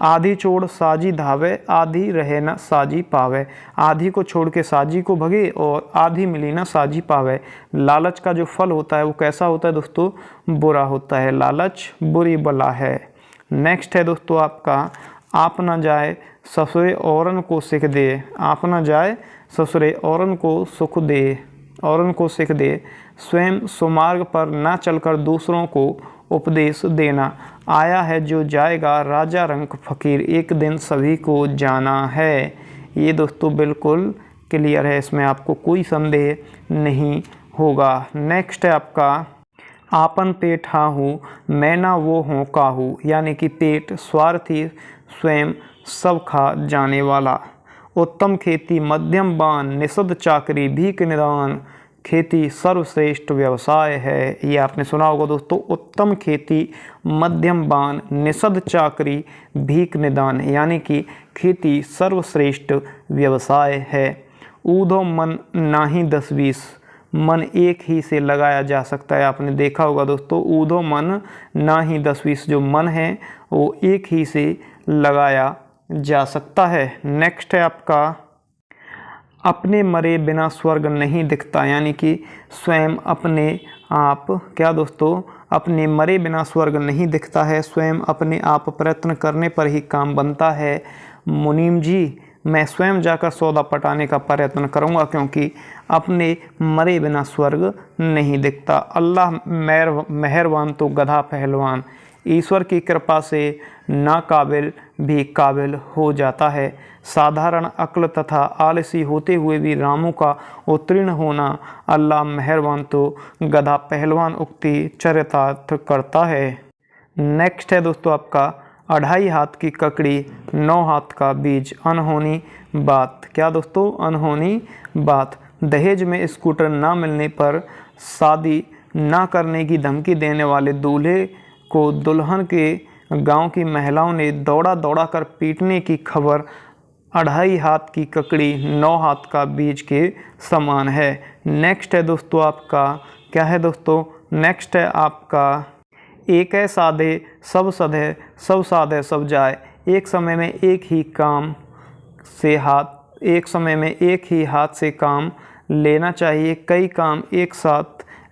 आधी छोड़ साजी धावे, आधी रहे न साजी पावे। आधी को छोड़ के साजी को भगे और आधी मिली ना साजी पावे। लालच का जो फल होता है वो कैसा होता है दोस्तों, बुरा होता है। लालच बुरी बला है। नेक्स्ट है दोस्तों आपका, आप न जाए ससुरे औरन को सिख दे। आप न जाए ससुरे औरन को सुख दे, औरन को सिख दे। स्वयं सुमार्ग पर न चलकर दूसरों को उपदेश देना। आया है जो जाएगा राजा रंक फकीर, एक दिन सभी को जाना है। ये दोस्तों बिल्कुल क्लियर है, इसमें आपको कोई संदेह नहीं होगा। नेक्स्ट है आपका, आपन पेट हाहू मैं ना वो हों काहू। यानी कि पेट स्वार्थी, स्वयं सब खा जाने वाला। उत्तम खेती मध्यम बान, निषद चाकरी भीख निदान। खेती सर्वश्रेष्ठ व्यवसाय है। ये आपने सुना होगा दोस्तों, उत्तम खेती मध्यम बान, निषद चाकरी भीख निदान। यानी कि खेती सर्वश्रेष्ठ व्यवसाय है। ऊधो मन नाही 10-20, मन एक ही से लगाया जा सकता है। आपने देखा होगा दोस्तों, ऊधो मन ना ही 10-20, जो मन है वो एक ही से लगाया जा सकता है। नेक्स्ट है आपका, अपने मरे बिना स्वर्ग नहीं दिखता। यानी कि स्वयं अपने आप, क्या दोस्तों, अपने मरे बिना स्वर्ग नहीं दिखता है। स्वयं अपने आप प्रयत्न करने पर ही काम बनता है। मुनीम जी, मैं स्वयं जाकर सौदा पटाने का प्रयत्न करूंगा, क्योंकि अपने मरे बिना स्वर्ग नहीं दिखता। अल्लाह मेहरबान तो गधा पहलवान। ईश्वर की कृपा से नाकाबिल भी काबिल हो जाता है। साधारण अक्ल तथा आलसी होते हुए भी रामों का उत्तीर्ण होना। अल्लाह मेहरबान तो गधा पहलवान उक्ति चरितार्थ करता है। नेक्स्ट है दोस्तों आपका, 2.5 हाथ की ककड़ी 9 हाथ का बीज, अनहोनी बात। क्या दोस्तों, अनहोनी बात। दहेज में स्कूटर ना मिलने पर शादी ना करने की धमकी देने वाले दूल्हे को दुल्हन के गांव की महिलाओं ने दौड़ा दौड़ा कर पीटने की खबर 2.5 हाथ की ककड़ी 9 हाथ का बीज के समान है। नेक्स्ट है दोस्तों आपका, क्या है दोस्तों, नेक्स्ट है आपका, एक है साधे सब सधे, सब साधे सब जाए। एक समय में एक ही हाथ से काम लेना चाहिए। कई काम एक साथ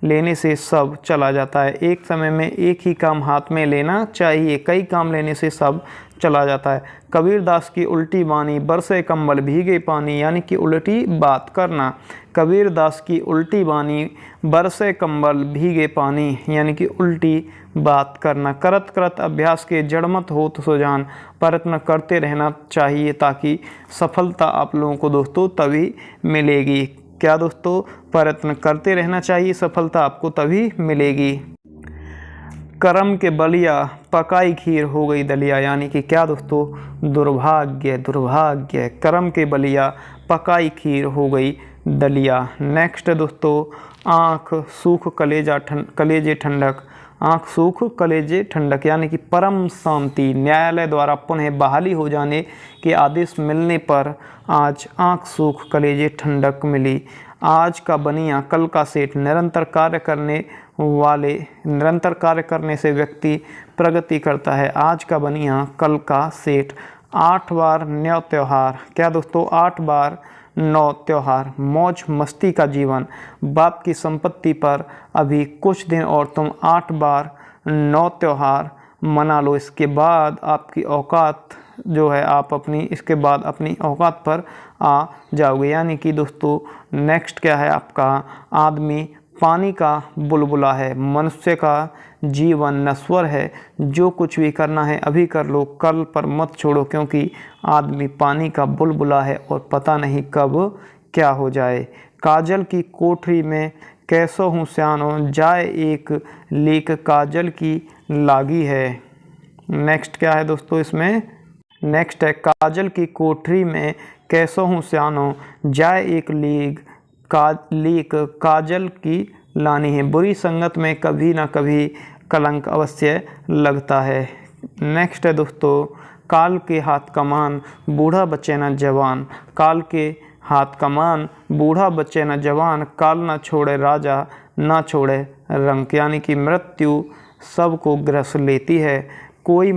लेने से सब चला जाता है। एक समय में एक ही काम हाथ में लेना चाहिए, कई काम लेने से सब चला जाता है। कबीरदास की उल्टी बानी, बरसे कंबल भीगे पानी। यानी कि उल्टी बात करना। कबीरदास की उल्टी बानी, बरसे कंबल भीगे पानी। यानी कि उल्टी बात करना। करत करत अभ्यास के जड़मत हो तो सुजान। प्रयत्न करते रहना चाहिए ताकि सफलता आप लोगों को दोस्तों तभी मिलेगी। क्या दोस्तों, प्रयत्न करते रहना चाहिए, सफलता आपको तभी मिलेगी। करम के बलिया, पकाई खीर हो गई दलिया। यानी कि क्या दोस्तों, दुर्भाग्य दुर्भाग्य। करम के बलिया, पकाई खीर हो गई दलिया। नेक्स्ट दोस्तों, आँख सूख कलेजे ठंडक। आँख सूख कलेजे ठंडक यानी कि परम शांति। न्यायालय द्वारा पुनः बहाली हो जाने के आदेश मिलने पर आज आँख सूख कलेजे ठंडक मिली। आज का बनिया कल का सेठ। निरंतर कार्य करने से व्यक्ति प्रगति करता है। आज का बनिया कल का सेठ। 8 बार 9 त्योहार। क्या दोस्तों, 8 बार 9 त्योहार। मौज मस्ती का जीवन। बाप की संपत्ति पर अभी कुछ दिन और तुम 8 बार 9 त्योहार मना लो। इसके बाद आपकी औकात जो है, आप इसके बाद अपनी औकात पर आ जाओगे। यानी कि दोस्तों नेक्स्ट क्या है आपका, आदमी पानी का बुलबुला है। मनुष्य का जीवन नश्वर है, जो कुछ भी करना है अभी कर लो, कल पर मत छोड़ो, क्योंकि आदमी पानी का बुलबुला है और पता नहीं कब क्या हो जाए। काजल की कोठरी में कैसो हूँ सयानो, जाए एक लीक काजल की लागी है। नेक्स्ट क्या है दोस्तों इसमें? नेक्स्ट है काजल की कोठरी में कैसो हूँ सयानो, जाए एक लीक काजल की लानी है। बुरी संगत में कभी ना कभी कलंक अवश्य लगता है। नेक्स्ट है दोस्तों काल के हाथ कमान, बूढ़ा बचे न जवान। काल के हाथ कमान, बूढ़ा बचे न जवान, काल ना छोड़े राजा ना छोड़े रंक। यानी कि मृत्यु सबको ग्रस लेती है। कोई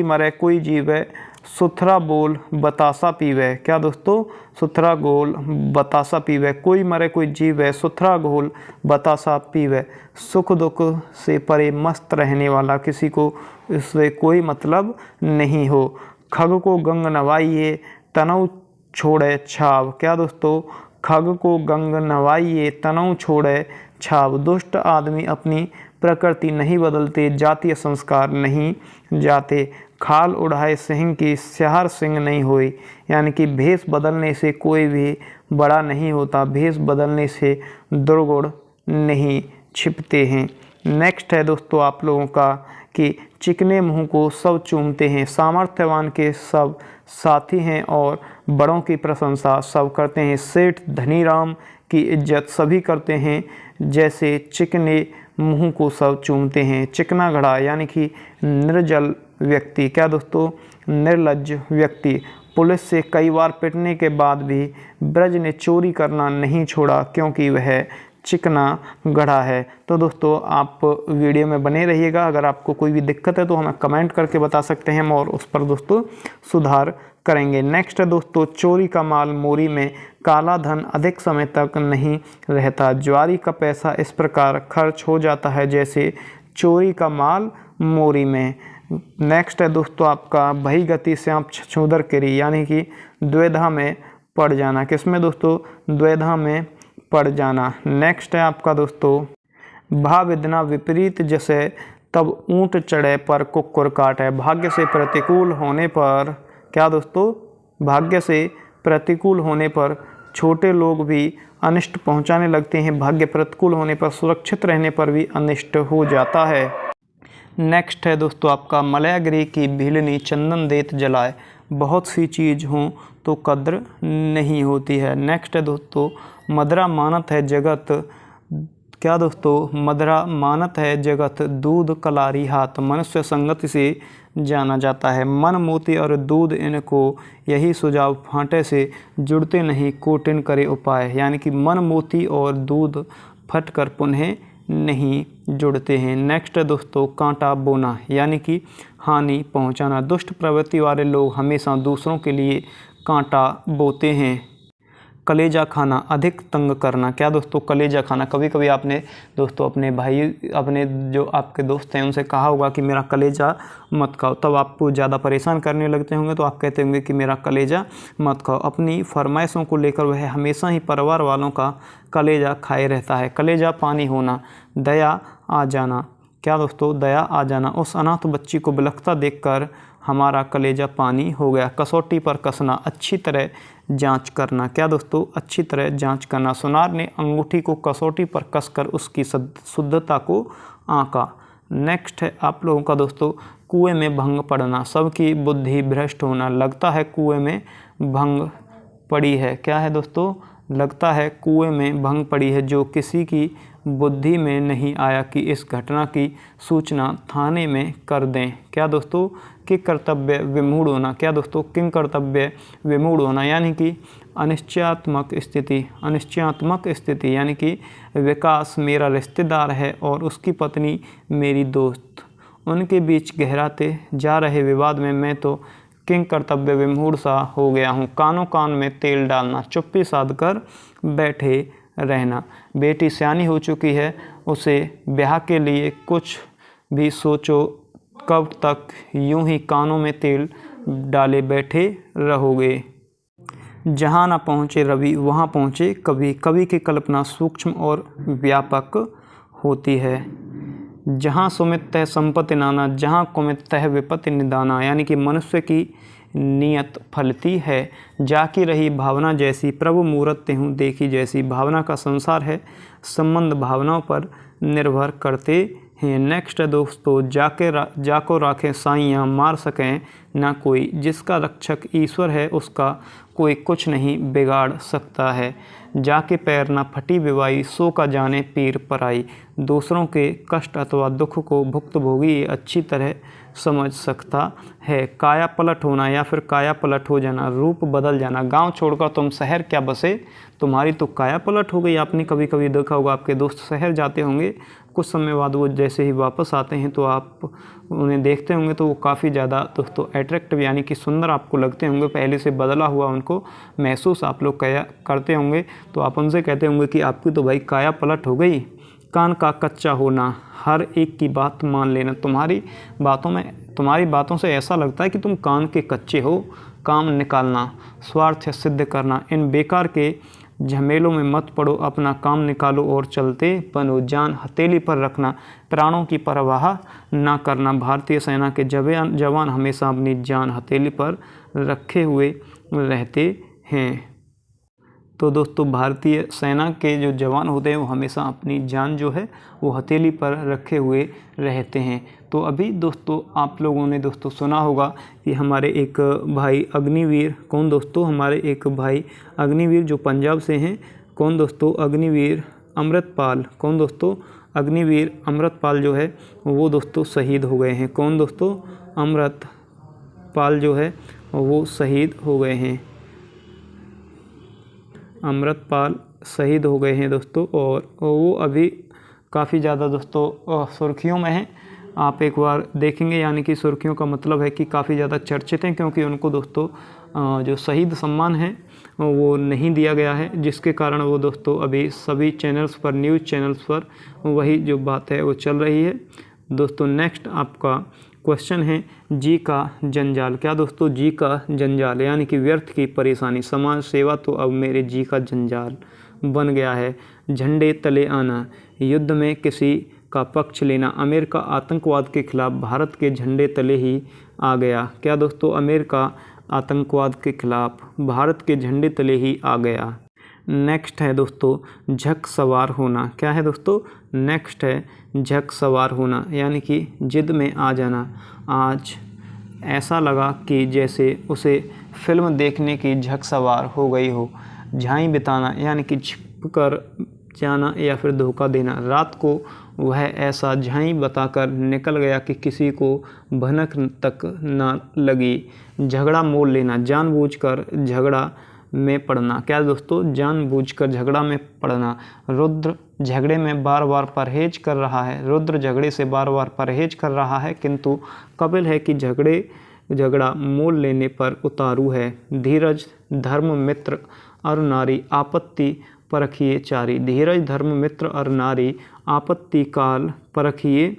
मरे कोई जीवे, सुथरा बोल बतासा पीवे। क्या दोस्तों? सुथरा गोल बतासा पीवे। कोई मरे कोई जीवे, सुथरा घोल बतासा पीवे। सुख दुख से परे मस्त रहने वाला, किसी को इससे कोई मतलब नहीं हो। खग को गंग नवाइए, तनौ छोड़े छाव। क्या दोस्तों? खग को गंग नवाइए, तनौ छोड़े छाव। दुष्ट आदमी अपनी प्रकृति नहीं बदलते, जातीय संस्कार नहीं जाते। खाल उड़ाए सिंह की, स्याहर सिंह नहीं होई। यानी कि भेष बदलने से कोई भी बड़ा नहीं होता, भेष बदलने से दुर्गुण नहीं छिपते हैं। नेक्स्ट है दोस्तों आप लोगों का कि चिकने मुंह को सब चूमते हैं, सामर्थ्यवान के सब साथी हैं और बड़ों की प्रशंसा सब करते हैं। सेठ धनीराम की इज्जत सभी करते हैं, जैसे चिकने मुंह को सब चूमते हैं। चिकना घड़ा यानी कि निर्जल व्यक्ति। क्या दोस्तों? निर्लज्ज व्यक्ति। पुलिस से कई बार पिटने के बाद भी ब्रज ने चोरी करना नहीं छोड़ा, क्योंकि वह चिकना गढ़ा है। तो दोस्तों आप वीडियो में बने रहिएगा। अगर आपको कोई भी दिक्कत है तो हमें कमेंट करके बता सकते हैं, हम और उस पर दोस्तों सुधार करेंगे। नेक्स्ट है दोस्तों चोरी का माल मोरी में, काला धन अधिक समय तक नहीं रहता। ज्वारी का पैसा इस प्रकार खर्च हो जाता है जैसे चोरी का माल मोरी में। नेक्स्ट है दोस्तों आपका भई गति श्याम छछूंदर केरी, यानी कि द्विधा में पड़ जाना। किसमें दोस्तों? द्विधा में पड़ जाना। नेक्स्ट है आपका दोस्तों भा विधना विपरीत जैसे, तब ऊंट चढ़े पर कुक्कुर काटे। भाग्य से प्रतिकूल होने पर, क्या दोस्तों? भाग्य से प्रतिकूल होने पर छोटे लोग भी अनिष्ट पहुंचाने लगते हैं, भाग्य प्रतिकूल होने पर सुरक्षित रहने पर भी अनिष्ट हो जाता है। नेक्स्ट है दोस्तों आपका मलयागिरी की भीलनी चंदन देत जलाए, बहुत सी चीज़ हों तो कद्र नहीं होती है। नेक्स्ट है दोस्तों मदरा मानत है जगत। क्या दोस्तों? मदरा मानत है जगत, दूध कलारी हाथ। मनुष्य संगति से जाना जाता है। मन मोती और दूध इनको यही सुझाव, फांटे से जुड़ते नहीं कोटिन करे उपाय। यानी कि मन मोती और दूध फटकर पुनः नहीं जुड़ते हैं। नेक्स्ट है दोस्तों कांटा बोना, यानी कि हानि पहुंचाना। दुष्ट प्रवृत्ति वाले लोग हमेशा दूसरों के लिए कांटा बोते हैं। कलेजा खाना अधिक तंग करना। क्या दोस्तों? कलेजा खाना। कभी कभी आपने दोस्तों अपने भाई, अपने जो आपके दोस्त हैं उनसे कहा होगा कि मेरा कलेजा मत खाओ, तब आपको ज़्यादा परेशान करने लगते होंगे तो आप कहते होंगे कि मेरा कलेजा मत खाओ। अपनी फरमाइशों को लेकर वह हमेशा ही परिवार वालों का कलेजा खाए रहता है। कलेजा पानी होना, दया आ जाना। क्या दोस्तों? दया आ जाना। उस अनाथ बच्ची को बिलखता देखकर हमारा कलेजा पानी हो गया। कसौटी पर कसना, अच्छी तरह जांच करना। क्या दोस्तों? अच्छी तरह जांच करना। सुनार ने अंगूठी को कसौटी पर कसकर उसकी शुद्धता को आंका। नेक्स्ट है आप लोगों का दोस्तों कुएं में भंग पड़ना, सबकी बुद्धि भ्रष्ट होना। लगता है कुएं में भंग पड़ी है। क्या है दोस्तों? लगता है कुएं में भंग पड़ी है, जो किसी की बुद्धि में नहीं आया कि इस घटना की सूचना थाने में कर दें। क्या दोस्तों? कि कर्तव्य विमूढ़ होना। क्या दोस्तों? किंग कर्तव्य विमूढ़ होना, यानी कि अनिश्चयात्मक स्थिति। अनिश्चयात्मक स्थिति यानी कि विकास मेरा रिश्तेदार है और उसकी पत्नी मेरी दोस्त, उनके बीच गहराते जा रहे विवाद में मैं तो किंग कर्तव्य विमूढ़ सा हो गया हूँ। कानों कान में तेल डालना, चुप्पी साध कर बैठे रहना। बेटी सियानी हो चुकी है, उसे ब्याह के लिए कुछ भी सोचो, कब तक यूं ही कानों में तेल डाले बैठे रहोगे। जहाँ न पहुँचे रवि वहाँ पहुँचे कवि। कवि की कल्पना सूक्ष्म और व्यापक होती है। जहाँ सुमित तह संपत्ति नाना, जहाँ कुमित तह विपत्ति निदाना, यानी कि मनुष्य की नियत फलती है। जाकी रही भावना जैसी, प्रभु मूरत तेहूँ देखी जैसी। भावना का संसार है, संबंध भावनाओं पर निर्भर करते हैं। नेक्स्ट है दोस्तों, जाको राखे साइयाँ, मार सकें ना कोई। जिसका रक्षक ईश्वर है उसका कोई कुछ नहीं बिगाड़ सकता है। जाके पैर ना फटी विवाई, सो का जाने पीर पराई। दूसरों के कष्ट अथवा दुख को भुक्तभोगी ये अच्छी तरह समझ सकता है। काया पलट होना या फिर काया पलट हो जाना, रूप बदल जाना। गांव छोड़कर तुम शहर क्या बसे, तुम्हारी तो काया पलट हो गई। आपने कभी कभी देखा होगा, आपके दोस्त शहर जाते होंगे, कुछ समय बाद वो जैसे ही वापस आते हैं तो आप उन्हें देखते होंगे तो वो काफ़ी ज़्यादा दोस्तों अट्रैक्टिव यानी कि सुंदर आपको लगते होंगे। पहले से बदला हुआ उनको महसूस आप लोग करते होंगे, तो आप उनसे कहते होंगे कि आपकी तो भाई काया पलट हो गई। कान का कच्चा होना, हर एक की बात मान लेना। तुम्हारी बातों से ऐसा लगता है कि तुम कान के कच्चे हो। काम निकालना, स्वार्थ सिद्ध करना, इन बेकार के झमेलों में मत पड़ो, अपना काम निकालो और चलते बनो। जान हथेली पर रखना, प्राणों की परवाह ना करना। भारतीय सेना के जवान हमेशा अपनी जान हथेली पर रखे हुए रहते हैं। तो दोस्तों भारतीय सेना के जो जवान होते हैं वो हमेशा अपनी जान जो है वो हथेली पर रखे हुए रहते हैं। तो अभी दोस्तों आप लोगों ने दोस्तों सुना होगा कि हमारे एक भाई अग्निवीर, कौन दोस्तों, हमारे एक भाई अग्निवीर जो पंजाब से हैं, कौन दोस्तों, अग्निवीर अमृतपाल, कौन दोस्तों, अग्निवीर अमृतपाल जो है वो दोस्तों शहीद हो गए हैं। कौन दोस्तों, अमृतपाल जो है वो शहीद हो गए हैं। अमृतपाल शहीद हो गए हैं दोस्तों, और वो अभी काफ़ी ज़्यादा दोस्तों सुर्खियों में हैं। आप एक बार देखेंगे, यानी कि सुर्खियों का मतलब है कि काफ़ी ज़्यादा चर्चित हैं, क्योंकि उनको दोस्तों जो शहीद सम्मान है वो नहीं दिया गया है, जिसके कारण वो दोस्तों अभी सभी चैनल्स पर, न्यूज़ चैनल्स पर वही जो बात है वो चल रही है। दोस्तों नेक्स्ट आपका क्वेश्चन है, जी का जंजाल। क्या दोस्तों, जी का जंजाल यानी कि व्यर्थ की परेशानी। समाज सेवा तो अब मेरे जी का जंजाल बन गया है। झंडे तले आना, युद्ध में किसी का पक्ष लेना। अमेरिका आतंकवाद के खिलाफ भारत के झंडे तले ही आ गया। क्या दोस्तों, अमेरिका आतंकवाद के खिलाफ भारत के झंडे तले ही आ गया। नेक्स्ट है दोस्तों झक सवार होना। क्या है दोस्तों, नेक्स्ट है झक सवार होना, यानी कि जिद में आ जाना। आज ऐसा लगा कि जैसे उसे फिल्म देखने की झक सवार हो गई हो। झाई बिताना, यानी कि छिप कर जाना या फिर धोखा देना। रात को वह ऐसा झाई बताकर निकल गया कि किसी को भनक तक न लगी। झगड़ा मोल लेना, जानबूझकर झगड़ा में पड़ना। क्या दोस्तों, जानबूझकर झगड़ा में पड़ना। रुद्र झगड़े में बार बार परहेज कर रहा है। रुद्र झगड़े से बार बार परहेज कर रहा है, किंतु कपिल है कि झगड़ा मोल लेने पर उतारू है। धीरज धर्म मित्र और नारी, आपत्ति परखिए चारी। धीरज धर्म मित्र और नारी, आपत्ति काल परखिए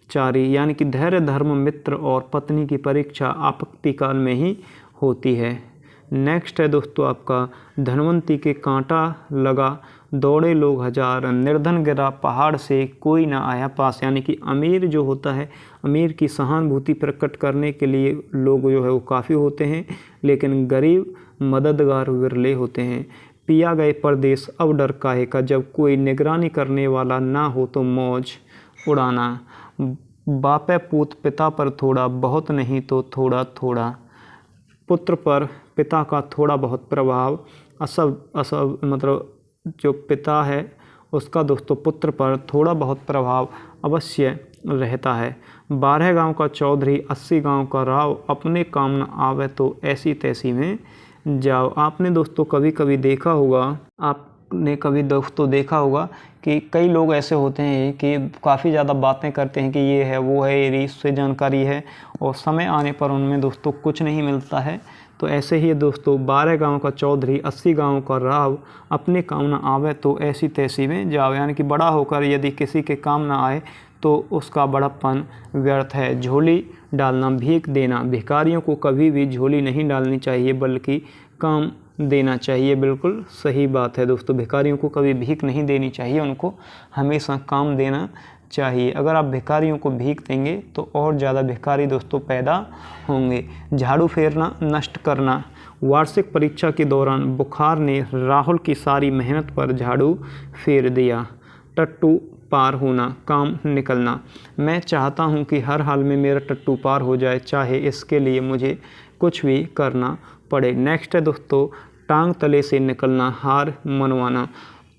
चारी, यानी कि धैर्य धर्म मित्र और पत्नी की परीक्षा आपत्ति काल में ही होती है। नेक्स्ट है दोस्तों आपका धनवंती के कांटा लगा, दौड़े लोग हजार। निर्धन गिरा पहाड़ से कोई ना आया पास, यानी कि अमीर जो होता है, अमीर की सहानुभूति प्रकट करने के लिए लोग जो है वो काफ़ी होते हैं, लेकिन गरीब मददगार विरले होते हैं। पिया गए परदेश अब डर काहे का, जब कोई निगरानी करने वाला ना हो तो मौज उड़ाना। बापे पूत पिता पर थोड़ा, बहुत नहीं तो थोड़ा थोड़ा। पुत्र पर पिता का थोड़ा बहुत प्रभाव, असब मतलब जो पिता है उसका दोस्तों पुत्र पर थोड़ा बहुत प्रभाव अवश्य रहता है। 12 गांव का चौधरी 80 गांव का राव, अपने काम न आवे तो ऐसी तैसी में जाओ। आपने दोस्तों कभी कभी देखा होगा कि कई लोग ऐसे होते हैं कि काफ़ी ज़्यादा बातें करते हैं कि ये है वो है, ये इससे जानकारी है, और समय आने पर उनमें दोस्तों कुछ नहीं मिलता है। तो ऐसे ही दोस्तों 12 गांव का चौधरी 80 गांव का राव, अपने काम ना आवे तो ऐसी तैसी में जाओ, यानी कि बड़ा होकर यदि किसी के काम ना आए तो उसका बड़प्पन व्यर्थ है। झोली डालना, भीख देना। भिखारियों को कभी भी झोली नहीं डालनी चाहिए, बल्कि काम देना चाहिए। बिल्कुल सही बात है दोस्तों, भिखारियों को कभी भीख नहीं देनी चाहिए, उनको हमेशा काम देना चाहिए। अगर आप भिखारियों को भीख देंगे तो और ज़्यादा भिखारी दोस्तों पैदा होंगे। झाड़ू फेरना, नष्ट करना। वार्षिक परीक्षा के दौरान बुखार ने राहुल की सारी मेहनत पर झाड़ू फेर दिया। टट्टू पार होना, काम निकलना। मैं चाहता हूं कि हर हाल में मेरा टट्टू पार हो जाए, चाहे इसके लिए मुझे कुछ भी करना पड़े। नेक्स्ट है दोस्तों, टांग तले से निकलना, हार मनवाना।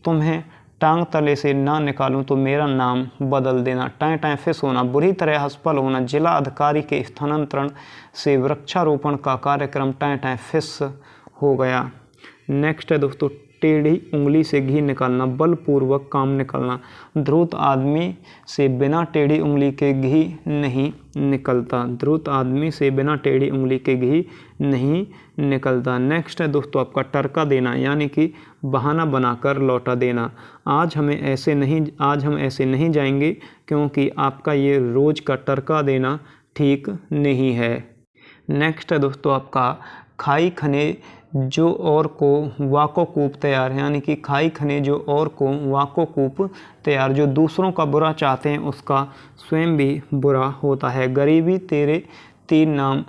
तुम्हें टांग तले से ना निकालूं तो मेरा नाम बदल देना। टाएं टाएं फिस होना, बुरी तरह असफल होना। जिला अधिकारी के स्थानांतरण से वृक्षारोपण का कार्यक्रम टाएं टाएं फिस हो गया। नेक्स्ट है दोस्तों, टेढ़ी उंगली से घी निकालना, बलपूर्वक काम निकलना। धूर्त आदमी से बिना टेढ़ी उंगली के घी नहीं निकलता। धूर्त आदमी से बिना टेढ़ी उंगली के घी नहीं निकलता। नेक्स्ट है दोस्तों आपका टरका देना, यानी कि बहाना बनाकर लौटा देना। आज हम ऐसे नहीं जाएंगे क्योंकि आपका ये रोज़ का टरका देना ठीक नहीं है। नेक्स्ट है दोस्तों आपका खाई खने जो और को वाको कूप तैयार, यानी कि खाई खने जो और को वाको कूप तैयार। जो दूसरों का बुरा चाहते हैं उसका स्वयं भी बुरा होता है। गरीबी तेरे 3 नाम,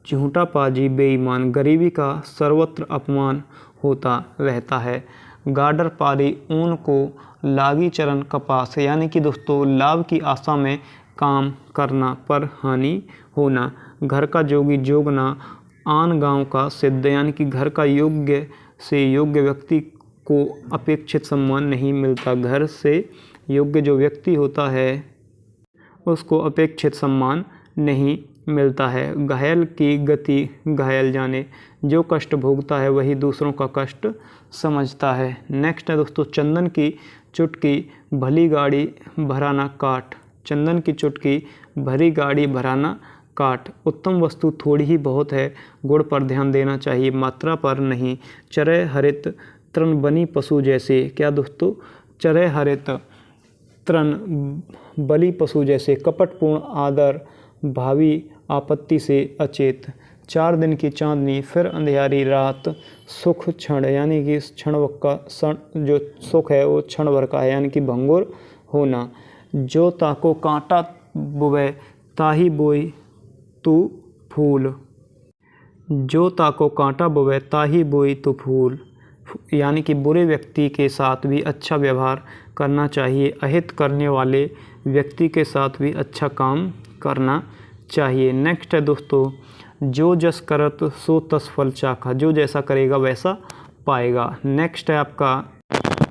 झूठा पाजी बेईमान। गरीबी का सर्वत्र अपमान होता रहता है। गाडर पारी ऊन को लागी चरण कपास, यानी कि दोस्तों लाभ की आशा में काम करना पर हानि होना। घर का जोगी जोगना, आन गांव का सिद्ध, यानी कि घर का योग्य से योग्य व्यक्ति को अपेक्षित सम्मान नहीं मिलता। घर से योग्य जो व्यक्ति होता है उसको अपेक्षित सम्मान नहीं मिलता है। घायल की गति घायल जाने, जो कष्ट भोगता है वही दूसरों का कष्ट समझता है। नेक्स्ट है दोस्तों, चंदन की चुटकी भली गाड़ी भराना काट। चंदन की चुटकी भरी गाड़ी भराना काट। उत्तम वस्तु थोड़ी ही बहुत है, गुण पर ध्यान देना चाहिए, मात्रा पर नहीं। चरय हरित तृण बनी पशु जैसे, क्या दोस्तों, चरय हरित तृण बली पशु जैसे। कपटपूर्ण आदर भावी आपत्ति से अचेत। 4 दिन की चांदनी फिर अंधियारी रात। सुख क्षण, यानी कि क्षण का जो सुख है वो क्षण भर का है, यानी कि भंगुर होना। जो ताको कांटा बुवे ताही बोई तू फूल। जो ताको कांटा बोवे ताही बोई तू फूल, यानी कि बुरे व्यक्ति के साथ भी अच्छा व्यवहार करना चाहिए। अहित करने वाले व्यक्ति के साथ भी अच्छा काम करना चाहिए। नेक्स्ट है दोस्तों, जो जस करत सो तस फल चाखा। जो जैसा करेगा वैसा पाएगा। नेक्स्ट है आपका,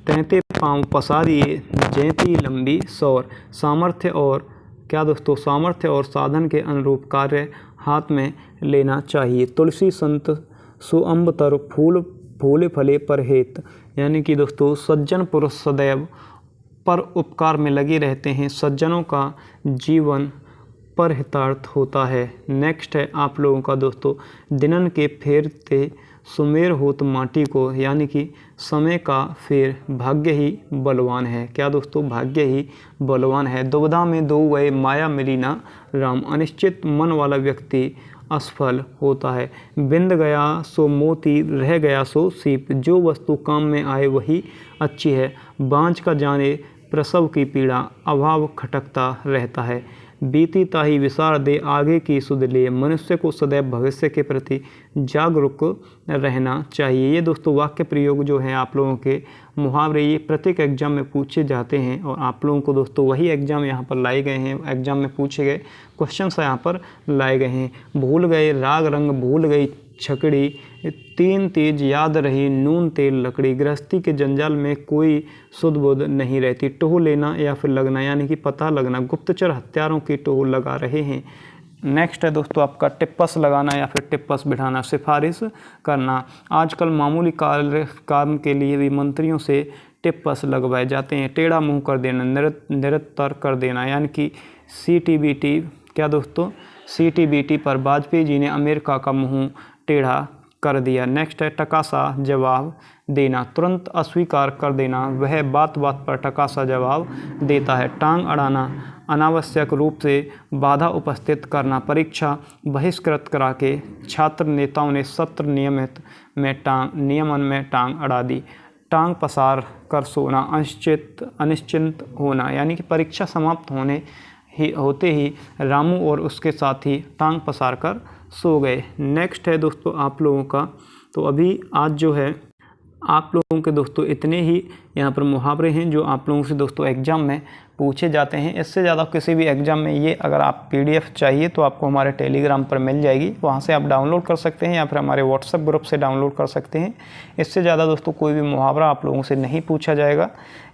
तहते पाँव पसारिए जैती लंबी सौर। सामर्थ्य और क्या दोस्तों, सामर्थ्य और साधन के अनुरूप कार्य हाथ में लेना चाहिए। तुलसी संत सो अम्ब तर फूल फूले फले पर हेत, यानी कि दोस्तों सज्जन पुरुष सदैव पर उपकार में लगे रहते हैं। सज्जनों का जीवन पर हितार्थ होता है। नेक्स्ट है आप लोगों का दोस्तों, दिनन के फेरते सुमेर होत माटी को, यानी कि समय का फेर भाग्य ही बलवान है। क्या दोस्तों, भाग्य ही बलवान है। दुविधा में दो गए माया मिली ना राम। अनिश्चित मन वाला व्यक्ति असफल होता है। बिंद गया सो मोती, रह गया सो सीप। जो वस्तु काम में आए वही अच्छी है। बाँझ का जाने प्रसव की पीड़ा, अभाव खटकता रहता है। बीती ताही विसार दे, आगे की सुध ले। मनुष्य को सदैव भविष्य के प्रति जागरूक रहना चाहिए। ये दोस्तों वाक्य प्रयोग जो हैं आप लोगों के मुहावरे, ये प्रत्येक एग्जाम में पूछे जाते हैं और आप लोगों को दोस्तों वही एग्जाम यहाँ पर लाए गए हैं। एग्जाम में पूछे गए क्वेश्चन यहाँ पर लाए गए हैं। भूल गए राग रंग, भूल गई छकड़ी। 3 तेज याद रही, नून तेल लकड़ी। गृहस्थी के जंजाल में कोई सुध बुध नहीं रहती। टोह लेना या फिर लगना, यानी कि पता लगना। गुप्तचर हत्यारों की टोह लगा रहे हैं। नेक्स्ट है दोस्तों आपका टिप्पस लगाना या फिर टिप्पस बिठाना, सिफारिश करना। आजकल मामूली काम के लिए भी मंत्रियों से टिप्पस लगवाए जाते हैं। टेढ़ा मुंह कर देना, निरत्तर कर देना, यानी कि CTBT। क्या दोस्तों, CTBT पर वाजपेयी जी ने अमेरिका का मुंह टेढ़ा कर दिया। नेक्स्ट है टकासा जवाब देना, तुरंत अस्वीकार कर देना। वह बात बात पर टकासा जवाब देता है। टांग अड़ाना, अनावश्यक रूप से बाधा उपस्थित करना। परीक्षा बहिष्कृत करा के छात्र नेताओं ने सत्र नियमित
में टांग नियमन में टांग अड़ा दी। टांग पसार कर सोना, अनिश्चिंत होना, यानी कि परीक्षा समाप्त होते ही रामू और उसके साथी टांग पसार कर सो गए। नेक्स्ट है दोस्तों आप लोगों का, तो अभी आज जो है आप लोगों के दोस्तों इतने ही यहाँ पर मुहावरे हैं जो आप लोगों से दोस्तों एग्ज़ाम में पूछे जाते हैं। इससे ज़्यादा किसी भी एग्ज़ाम में ये अगर आप PDF चाहिए तो आपको हमारे टेलीग्राम पर मिल जाएगी, वहाँ से आप डाउनलोड कर सकते हैं या फिर हमारे व्हाट्सएप ग्रुप से डाउनलोड कर सकते हैं। इससे ज़्यादा दोस्तों कोई भी मुहावरा आप लोगों से नहीं पूछा जाएगा।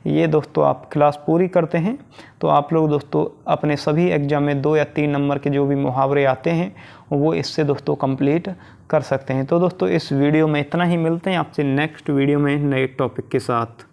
ये दोस्तों आप क्लास पूरी करते हैं तो आप लोग दोस्तों अपने सभी एग्ज़ाम में 2 या 3 नंबर के जो भी मुहावरे आते हैं वो इससे दोस्तों कंप्लीट कर सकते हैं। तो दोस्तों इस वीडियो में इतना ही, मिलते हैं आपसे नेक्स्ट वीडियो में नए टॉपिक के साथ।